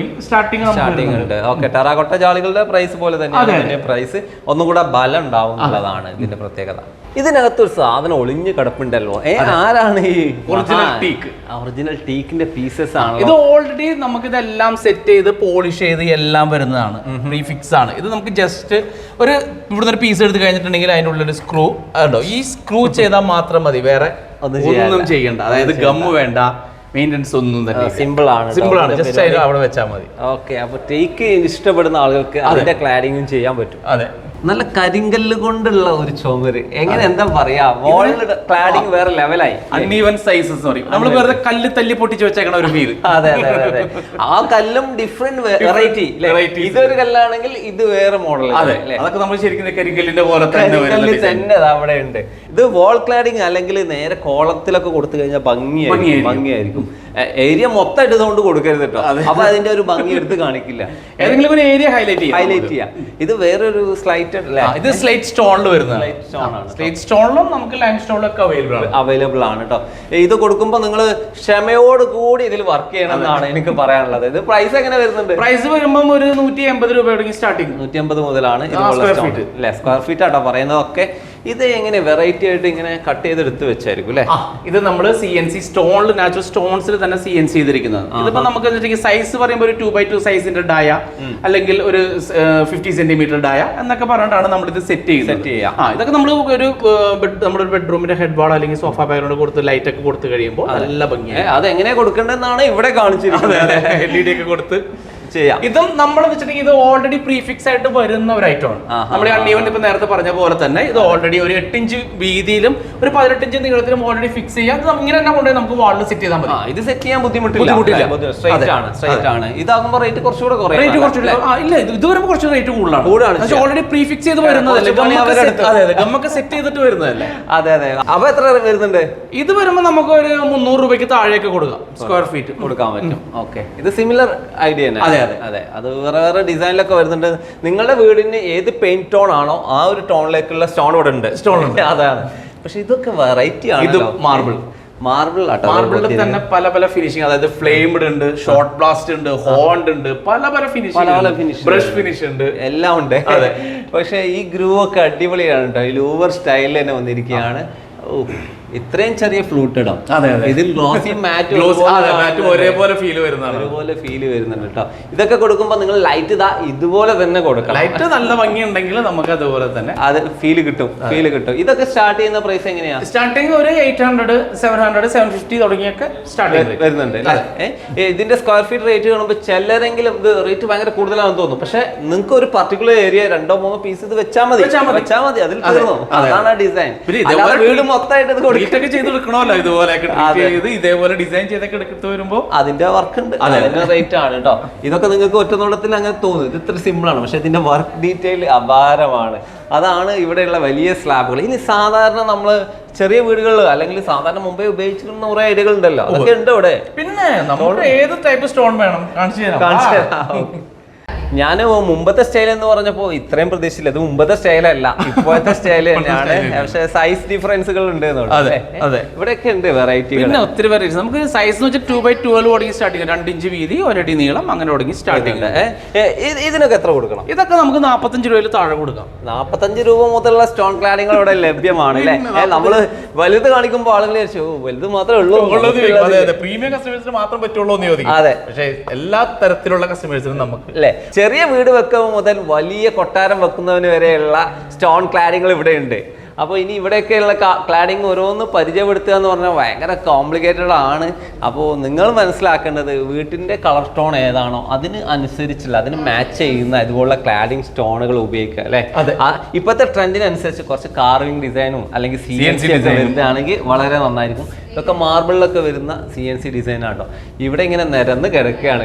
Speaker 1: സ്റ്റാർട്ടിംഗ്
Speaker 2: ഉണ്ട്. ഓക്കെ, ടെറാക്കോട്ട ജാളികളുടെ പ്രൈസ് പോലെ തന്നെ പ്രൈസ് ഒന്നും കൂടെ ബലം ഉണ്ടാവും എന്നുള്ളതാണ് ഇതിന്റെ പ്രത്യേകത. ഇതിനകത്തൊരു സാധനം ഒളിഞ്ഞു കിടപ്പുണ്ടല്ലോ. ആരാണ് ഈ ഒറിജിനൽ ടീക്കിന്റെ പീസസ് ആണ്?
Speaker 1: ഇത് ഓൾറെഡി നമുക്ക് ഇതെല്ലാം സെറ്റ് ചെയ്ത് പോളിഷ് ചെയ്ത് എല്ലാം വരുന്നതാണ്. പ്രീഫിക്സ് ആണ് ഇത്. നമുക്ക് ജസ്റ്റ് ഒരു ഇവിടുന്ന് ഒരു പീസ് എടുത്ത് കഴിഞ്ഞിട്ടുണ്ടെങ്കിൽ അതിൻ്റെ ഉള്ളിൽ സ്ക്രൂ ഉണ്ടോ, ഈ സ്ക്രൂ ചെയ്താൽ മാത്രം മതി, വേറെ ഒന്നും ചെയ്യണ്ട. അതായത് ഗമ്മ് വേണ്ട, മെയിൻ്റെനൻസ് ഒന്നും തന്നെ. സിമ്പിൾ ആണ് ജസ്റ്റ് അതിൽ അവിടെ വെച്ചാൽ മതി.
Speaker 2: ഓക്കെ, അപ്പൊ ടീക്ക് ഇഷ്ടപ്പെടുന്ന ആളുകൾക്ക് അതിന്റെ ക്ലാഡിങ്ങും ചെയ്യാൻ പറ്റും.
Speaker 1: അതെ,
Speaker 2: നല്ല കരിങ്കല്ല് കൊണ്ടുള്ള ഒരു ചുമര്. എങ്ങനെ എന്താ പറയാ, വോളിന്റെ ക്ലാഡിങ് വേറെ ലെവലായി.
Speaker 1: അൺഈവൻ സൈസസ് പറയും നമ്മൾ, വെറുതെ കല്ല് തല്ലി പൊട്ടിച്ച് വെച്ചേക്കണ ഒരു ഫീൽ.
Speaker 2: അതെ അതെ അതെ. ആ കല്ലും ഡിഫറെന്റ് വെറൈറ്റി. ഇതൊരു കല്ലാണെങ്കിൽ ഇത് വേറെ മോഡൽ.
Speaker 1: അതൊക്കെ നമ്മൾ ശരിക്കും കരിങ്കല്ലിന്റെ പോലെ
Speaker 2: തന്നെ അവിടെ ഉണ്ട്. ഇത് വാൾ ക്ലാഡിങ് അല്ലെങ്കിൽ നേരെ കോളത്തിലൊക്കെ കൊടുത്തു കഴിഞ്ഞാൽ ഭംഗിയായിരിക്കും. ഏരിയ മൊത്തമായിട്ട് ഇതുകൊണ്ട് കൊടുക്കരുത് കേട്ടോ. അപ്പൊ അതിന്റെ ഒരു ഭംഗി എടുത്ത് കാണിക്കില്ല.
Speaker 1: ഏതെങ്കിലും ഒരു ഏരിയ ഹൈലൈറ്റ്
Speaker 2: ചെയ്യാം. ഇത് വേറൊരു സ്ലൈറ്റ്.
Speaker 1: ഇത് സ്ലേറ്റ് സ്റ്റോണിൽ വരുന്നതാണ്. സ്ലേറ്റ് സ്റ്റോണിലും നമുക്ക് ലൈം സ്റ്റോണിലൊക്കെ
Speaker 2: അവൈലബിൾ ആണ് കേട്ടോ. ഇത് കൊടുക്കുമ്പോൾ നിങ്ങൾ ക്ഷമയോട് കൂടി ഇതിൽ വർക്ക് ചെയ്യണം എന്നാണ് എനിക്ക് പറയാനുള്ളത്. ഇത് പ്രൈസ് എങ്ങനെ വരുന്നുണ്ട്?
Speaker 1: പ്രൈസ് വരുമ്പോൾ ഒരു 180 രൂപ സ്റ്റാർട്ടിങ്.
Speaker 2: 150 മുതലാണ് സ്ക്വയർ ഫീറ്റ് ആട്ടോ പറയുന്നതൊക്കെ. ഇത് എങ്ങനെ വെറൈറ്റി ആയിട്ട് ഇങ്ങനെ കട്ട് ചെയ്തെടുത്ത് വെച്ചായിരിക്കും അല്ലേ?
Speaker 1: ഇത് നമ്മൾ CNC സ്റ്റോണിൽ, നാച്ചുറൽ സ്റ്റോൺസിൽ തന്നെ CNC ചെയ്തിരിക്കുന്നത്. ഇതിപ്പോ നമുക്ക് സൈസ് പറയുമ്പോൾ ഒരു 2x2 സൈസിന്റെ ഡായ അല്ലെങ്കിൽ ഒരു 50 സെന്റിമീറ്റർ ഡായ എന്നൊക്കെ പറഞ്ഞിട്ടാണ് നമ്മൾ ഇത് സെറ്റ് ചെയ്യുന്നത്. ഇതൊക്കെ നമ്മൾ നമ്മുടെ ബെഡ്റൂമിന്റെ ഹെഡ് വാൾ അല്ലെങ്കിൽ സോഫ ബാക്ക്ഗ്രൗണ്ട് കൊടുത്ത് ലൈറ്റ് ഒക്കെ കൊടുത്ത് കഴിയുമ്പോൾ നല്ല ഭംഗിയായി.
Speaker 2: അത് എങ്ങനെ കൊടുക്കേണ്ടതെന്നാണ് ഇവിടെ കാണിച്ചിരിക്കുന്നത്.
Speaker 1: LED ഒക്കെ കൊടുത്ത് ചെയ്യാം. ഇതും നമ്മൾ വെച്ചിട്ടുണ്ടെങ്കിൽ ഇത് ഓൾറെഡി പ്രീഫിക്സ് ആയിട്ട് വരുന്ന ഒരു ഐറ്റമാണ്. നമ്മൾ അൺഈവൻ ഇപ്പൊ നേരത്തെ പറഞ്ഞ പോലെ തന്നെ ഇത് ഓൾറെഡി ഒരു 8 ഇഞ്ച് വീതിയിലും ഒരു 18 ഇഞ്ച് നീളത്തിലും ഓൾറെഡി ഫിക്സ് ചെയ്യാം. ഇങ്ങനെ തന്നെ കൊണ്ടുപോയി നമുക്ക് വാളിൽ സെറ്റ് ചെയ്താൽ മതി.
Speaker 2: ഇത് സെറ്റ് ചെയ്യാൻ ബുദ്ധിമുട്ടില്ല. സ്ട്രൈറ്റ് ആണ്. ഇതാകുമ്പോൾ റേറ്റ് കുറച്ചുകൂടെ
Speaker 1: ഇല്ല, ഇത് വരുമ്പോൾ കുറച്ച് റേറ്റ് കൂടുതലാണ്. ഓൾറെഡി പ്രീഫിക്സ് ചെയ്ത് വരുന്നതല്ലേ, ഗമ്മൊക്കെ സെറ്റ് ചെയ്തിട്ട് വരുന്നതല്ലേ.
Speaker 2: അതെ അതെ. അപ്പൊ എത്ര വരുന്നുണ്ട്?
Speaker 1: ഇത് വരുമ്പോൾ നമുക്ക് ഒരു 300 രൂപയ്ക്ക് താഴെയൊക്കെ കൊടുക്കാം, സ്ക്വയർ ഫീറ്റ്
Speaker 2: കൊടുക്കാൻ പറ്റും. ഓക്കെ, ഇത് സിമിലർ ഐഡിയ തന്നെ. അതെ, അത് വേറെ വേറെ ഡിസൈനിലൊക്കെ വരുന്നുണ്ട്. നിങ്ങളുടെ വീടിന് ഏത് പെയിന്റ് ടോൺ ആണോ ആ ഒരു ടോണിലേക്കുള്ള സ്റ്റോൺ ഇവിടെ ഉണ്ട്. അതാണ്. പക്ഷെ ഇതൊക്കെ വെറൈറ്റി ആണ്.
Speaker 1: ഇത് മാർബിളിൽ തന്നെ പല പല ഫിനിഷിംഗ്, അതായത് ഫ്ലെയിംഡ് ഉണ്ട്, ഷോർട്ട് ബ്ലാസ്റ്റ് ഉണ്ട്, ഹോണ്ട് ഉണ്ട്, പല പല ഫിനിഷിംഗ്, ബ്രഷ് ഫിനിഷ് ഉണ്ട്,
Speaker 2: എല്ലാം ഉണ്ട്. പക്ഷെ ഈ ഗ്രൂവ് ഒക്കെ അടിപൊളിയാണ് കേട്ടോ. ഈ ലൂവർ സ്റ്റൈലിൽ തന്നെ വന്നിരിക്കുകയാണ്. ഇത്രയും ചെറിയ ഫ്ലൂട്ട് ഇടാം. ഇതിൽ ഗ്ലോസി മാറ്റ്
Speaker 1: ഒരേപോലെ ഫീൽ
Speaker 2: വരുന്നുണ്ട് കേട്ടോ. ഇതൊക്കെ കൊടുക്കുമ്പോൾ നിങ്ങൾ ലൈറ്റ് ഇതുപോലെ തന്നെ കൊടുക്കണം.
Speaker 1: ലൈറ്റ് നല്ല ഭംഗി ഉണ്ടെങ്കിൽ നമുക്ക് അതുപോലെ തന്നെ
Speaker 2: അത് ഫീൽ കിട്ടും. ഇതൊക്കെ സ്റ്റാർട്ട് ചെയ്യുന്ന പ്രൈസ് എങ്ങനെയാ?
Speaker 1: സ്റ്റാർട്ടിങ് ഒരു 800, 700, 750 തുടങ്ങിയൊക്കെ സ്റ്റാർട്ട്
Speaker 2: വരുന്നുണ്ട്. ഇതിന്റെ സ്ക്വയർ ഫീറ്റ് റേറ്റ് കാണുമ്പോൾ ചിലരെങ്കിലും ഇത് റേറ്റ് ഭയങ്കര കൂടുതലാണെന്ന് തോന്നും. പക്ഷെ നിങ്ങൾക്ക് ഒരു പർട്ടിക്കുലർ ഏരിയ 2-3 പീസ് ഇത് വെച്ചാൽ മതി. അതിൽ തീർന്നു. അതാണ് ആ ഡിസൈൻ. വീട് മൊത്തമായിട്ട് ഇത് കൊടുക്കും.
Speaker 1: ചെയ്തെടുക്കണമല്ലോ ഇതുപോലെയൊക്കെ ഇതേപോലെ ഡിസൈൻ ചെയ്തൊക്കെ എടുത്ത് വരുമ്പോൾ
Speaker 2: അതിന്റെ വർക്ക് ഉണ്ട്. അതിന്റെ റേറ്റ് ആണ് കേട്ടോ. ഇതൊക്കെ നിങ്ങൾക്ക് ഒറ്റനോട്ടത്തിൽ അങ്ങനെ തോന്നും ഇത് ഇത്ര സിമ്പിൾ ആണ്, പക്ഷെ ഇതിന്റെ വർക്ക് ഡീറ്റെയിൽ അപാരമാണ്. അതാണ് ഇവിടെയുള്ള വലിയ സ്ലാബുകൾ. ഇനി സാധാരണ നമ്മള് ചെറിയ വീടുകളിൽ അല്ലെങ്കിൽ സാധാരണ മുമ്പേ ഉപയോഗിച്ചിരുന്ന കുറെ ഐഡിയകൾ ഉണ്ടല്ലോ, അതൊക്കെ ഉണ്ട് ഇവിടെ.
Speaker 1: പിന്നെ നമ്മൾ ഏത് ടൈപ്പ് സ്റ്റോൺ വേണം കാണിച്ചു തരാം.
Speaker 2: ഞാൻ മുമ്പത്തെ സ്റ്റൈൽ എന്ന് പറഞ്ഞപ്പോ ഇത്രയും പ്രതീക്ഷിച്ചില്ല. ഇത് മുമ്പത്തെ സ്റ്റൈലല്ല, ഇപ്പോഴത്തെ സ്റ്റൈൽ തന്നെയാണ്. പക്ഷെ സൈസ് ഡിഫറൻസുകൾ ഉണ്ട്. ഇവിടെയൊക്കെ ഉണ്ട് വെറൈറ്റി,
Speaker 1: പിന്നെ ഒത്തിരി വെറൈറ്റി. നമുക്ക് സൈസ് എന്ന് വെച്ചാൽ 2x12 തുടങ്ങി സ്റ്റാർട്ട് ചെയ്യാം. 2 ഇഞ്ച് വീതി, 1 അടി നീളം, അങ്ങനെ തുടങ്ങി സ്റ്റാർട്ട് ചെയ്യാം.
Speaker 2: ഇതിനൊക്കെ എത്ര കൊടുക്കണം?
Speaker 1: ഇതൊക്കെ നമുക്ക് 45 രൂപയിൽ താഴെ കൊടുക്കാം.
Speaker 2: 45 രൂപ മുതലുള്ള സ്റ്റോൺ ക്ലാഡിങ്ങൾ ഇവിടെ ലഭ്യമാണ് അല്ലേ? നമ്മള് വലുത് കാണിക്കുമ്പോൾ ആളുകൾ വലുത് മാത്രമേ ഉള്ളൂ,
Speaker 1: പ്രീമിയം കസ്റ്റമേഴ്സിന് മാത്രം പറ്റുള്ളൂ എന്ന് ചോദിക്കും. അതെ, പക്ഷേ എല്ലാ തരത്തിലുള്ള കസ്റ്റമേഴ്സിനും നമുക്ക്
Speaker 2: അല്ലേ ചെറിയ വീട് വെക്കുമ്പോൾ മുതൽ വലിയ കൊട്ടാരം വെക്കുന്നവന് വരെയുള്ള സ്റ്റോൺ ക്ലാഡിങ്ങൾ ഇവിടെ ഉണ്ട്. അപ്പോൾ ഇനി ഇവിടെയൊക്കെയുള്ള ക്ലാഡിങ് ഓരോന്ന് പരിചയപ്പെടുത്തുക എന്ന് പറഞ്ഞാൽ ഭയങ്കര കോംപ്ലിക്കേറ്റഡ് ആണ്. അപ്പോൾ നിങ്ങൾ മനസ്സിലാക്കേണ്ടത് വീട്ടിൻ്റെ കളർ സ്റ്റോൺ ഏതാണോ അതിന് അനുസരിച്ചുള്ള അതിന് മാച്ച് ചെയ്യുന്ന ഇതുപോലുള്ള ക്ലാഡിങ് സ്റ്റോണുകൾ ഉപയോഗിക്കുക അല്ലേ. ഇപ്പോഴത്തെ ട്രെൻഡിനനുസരിച്ച് കുറച്ച് കാർവിംഗ് ഡിസൈനും അല്ലെങ്കിൽ CNC ഡിസൈൻ വരുന്നതാണെങ്കിൽ വളരെ നന്നായിരിക്കും. ഇതൊക്കെ മാർബിളിലൊക്കെ വരുന്ന CNC ഡിസൈൻ ആണോ. ഇവിടെ ഇങ്ങനെ നിരന്ന് കിടക്കുകയാണ്.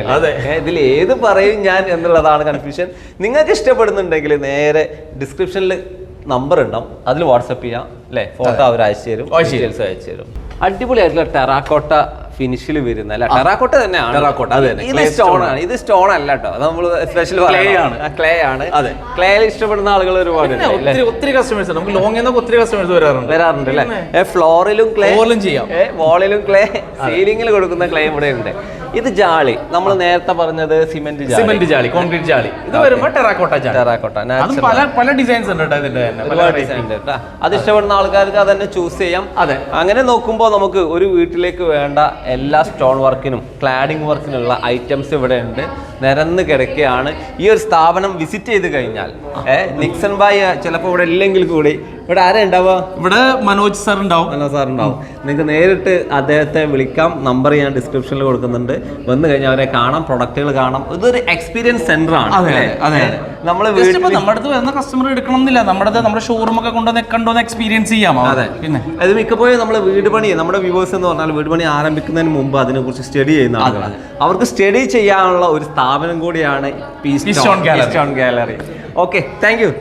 Speaker 2: ഇതിൽ ഏത് പറയും ഞാൻ എന്നുള്ളതാണ് കൺഫ്യൂഷൻ. നിങ്ങൾക്ക് ഇഷ്ടപ്പെടുന്നുണ്ടെങ്കിൽ നേരെ ഡിസ്ക്രിപ്ഷനിൽ നമ്പർ ഉണ്ടാവും, അതിൽ വാട്സപ്പ് ചെയ്യാം അല്ലേ. ഫോട്ടോ അവർ അയച്ചു തരും, ഡീറ്റെയിൽസ് അയച്ചു തരും. അടിപൊളിയായിട്ടുള്ള ടെറാക്കോട്ട ഫിനിഷിൽ വരുന്ന അല്ല, ടെറാക്കോട്ട തന്നെയാണ്. ഇത് സ്റ്റോൺ ആണ്, ഇത് സ്റ്റോൺ അല്ല കേട്ടോ. നമ്മൾ സ്പെഷ്യൽ ക്ലേ ആണ്. ക്ലേയിൽ ഇഷ്ടപ്പെടുന്ന ആളുകൾ ഒരുപാട്
Speaker 1: ഒത്തിരി കസ്റ്റമേഴ്സ് നമുക്ക് ലോങ് ഒത്തിരി കസ്റ്റമേഴ്സ്
Speaker 2: വരാറുണ്ട് അല്ലേ. ഫ്ലോറിലും ക്ലേ ചെയ്യാം, വാളിലും ക്ലേ, സീലിംഗിൽ കൊടുക്കുന്ന ക്ലേ ഇവിടെ ഉണ്ട്. ഇത് ജാളി, നമ്മൾ നേരത്തെ പറഞ്ഞത് സിമെന്റ് ജാളി, കോൺക്രീറ്റ് ജാളി. ഇത് വരുമ്പോൾ ടെറാക്കോട്ട പല ഡിസൈൻസ് ഉണ്ട് കേട്ടോ. അത് ഇഷ്ടപ്പെടുന്ന ആൾക്കാർക്ക് അതന്നെ ചൂസ് ചെയ്യാം. അതെ, അങ്ങനെ നോക്കുമ്പോൾ നമുക്ക് ഒരു വീട്ടിലേക്ക് വേണ്ട എല്ലാ സ്റ്റോൺ വർക്കിനും ക്ലാഡിംഗ് വർക്കിനുള്ള ഐറ്റംസ് ഇവിടെ ഉണ്ട്, നിരന്ന് കിടക്കുകയാണ്. ഈ ഒരു സ്ഥാപനം വിസിറ്റ് ചെയ്ത് കഴിഞ്ഞാൽ നിക്സൺ ബായ് ചിലപ്പോൾ ഇവിടെ ഇല്ലെങ്കിൽ കൂടി ഇവിടെ ആരാ ഉണ്ടാവുക?
Speaker 1: ഇവിടെ മനോജ് സാർ ഉണ്ടാവും.
Speaker 2: നിങ്ങൾക്ക് നേരിട്ട് അദ്ദേഹത്തെ വിളിക്കാം. നമ്പർ ഞാൻ ഡിസ്ക്രിപ്ഷനിൽ കൊടുക്കുന്നുണ്ട്. വന്നു കഴിഞ്ഞാൽ അവരെ കാണാം, പ്രൊഡക്റ്റുകൾ കാണാം. ഇതൊരു എക്സ്പീരിയൻസ് സെന്റർ ആണ്.
Speaker 1: നമ്മുടെ അടുത്ത് വരുന്ന കസ്റ്റമർ എടുക്കണം എന്നില്ല, നമ്മുടെ ഷോറൂം ഒക്കെ കൊണ്ടുവന്ന് എക്സ്പീരിയൻസ് ചെയ്യാം.
Speaker 2: അതെ, പിന്നെ അത് മിക്കപ്പോഴും നമ്മൾ വീട് പണി, നമ്മുടെ വ്യൂവേഴ്സ് എന്ന് പറഞ്ഞാൽ വീട് പണി ആരംഭിക്കുന്നതിന് മുമ്പ് അതിനെക്കുറിച്ച് സ്റ്റഡി ചെയ്യുന്ന ആളുകളാണ്. അവർക്ക് സ്റ്റഡി ചെയ്യാനുള്ള ഒരു സ്ഥാപനം കൂടിയാണ് stone gallery. Okay, thank you.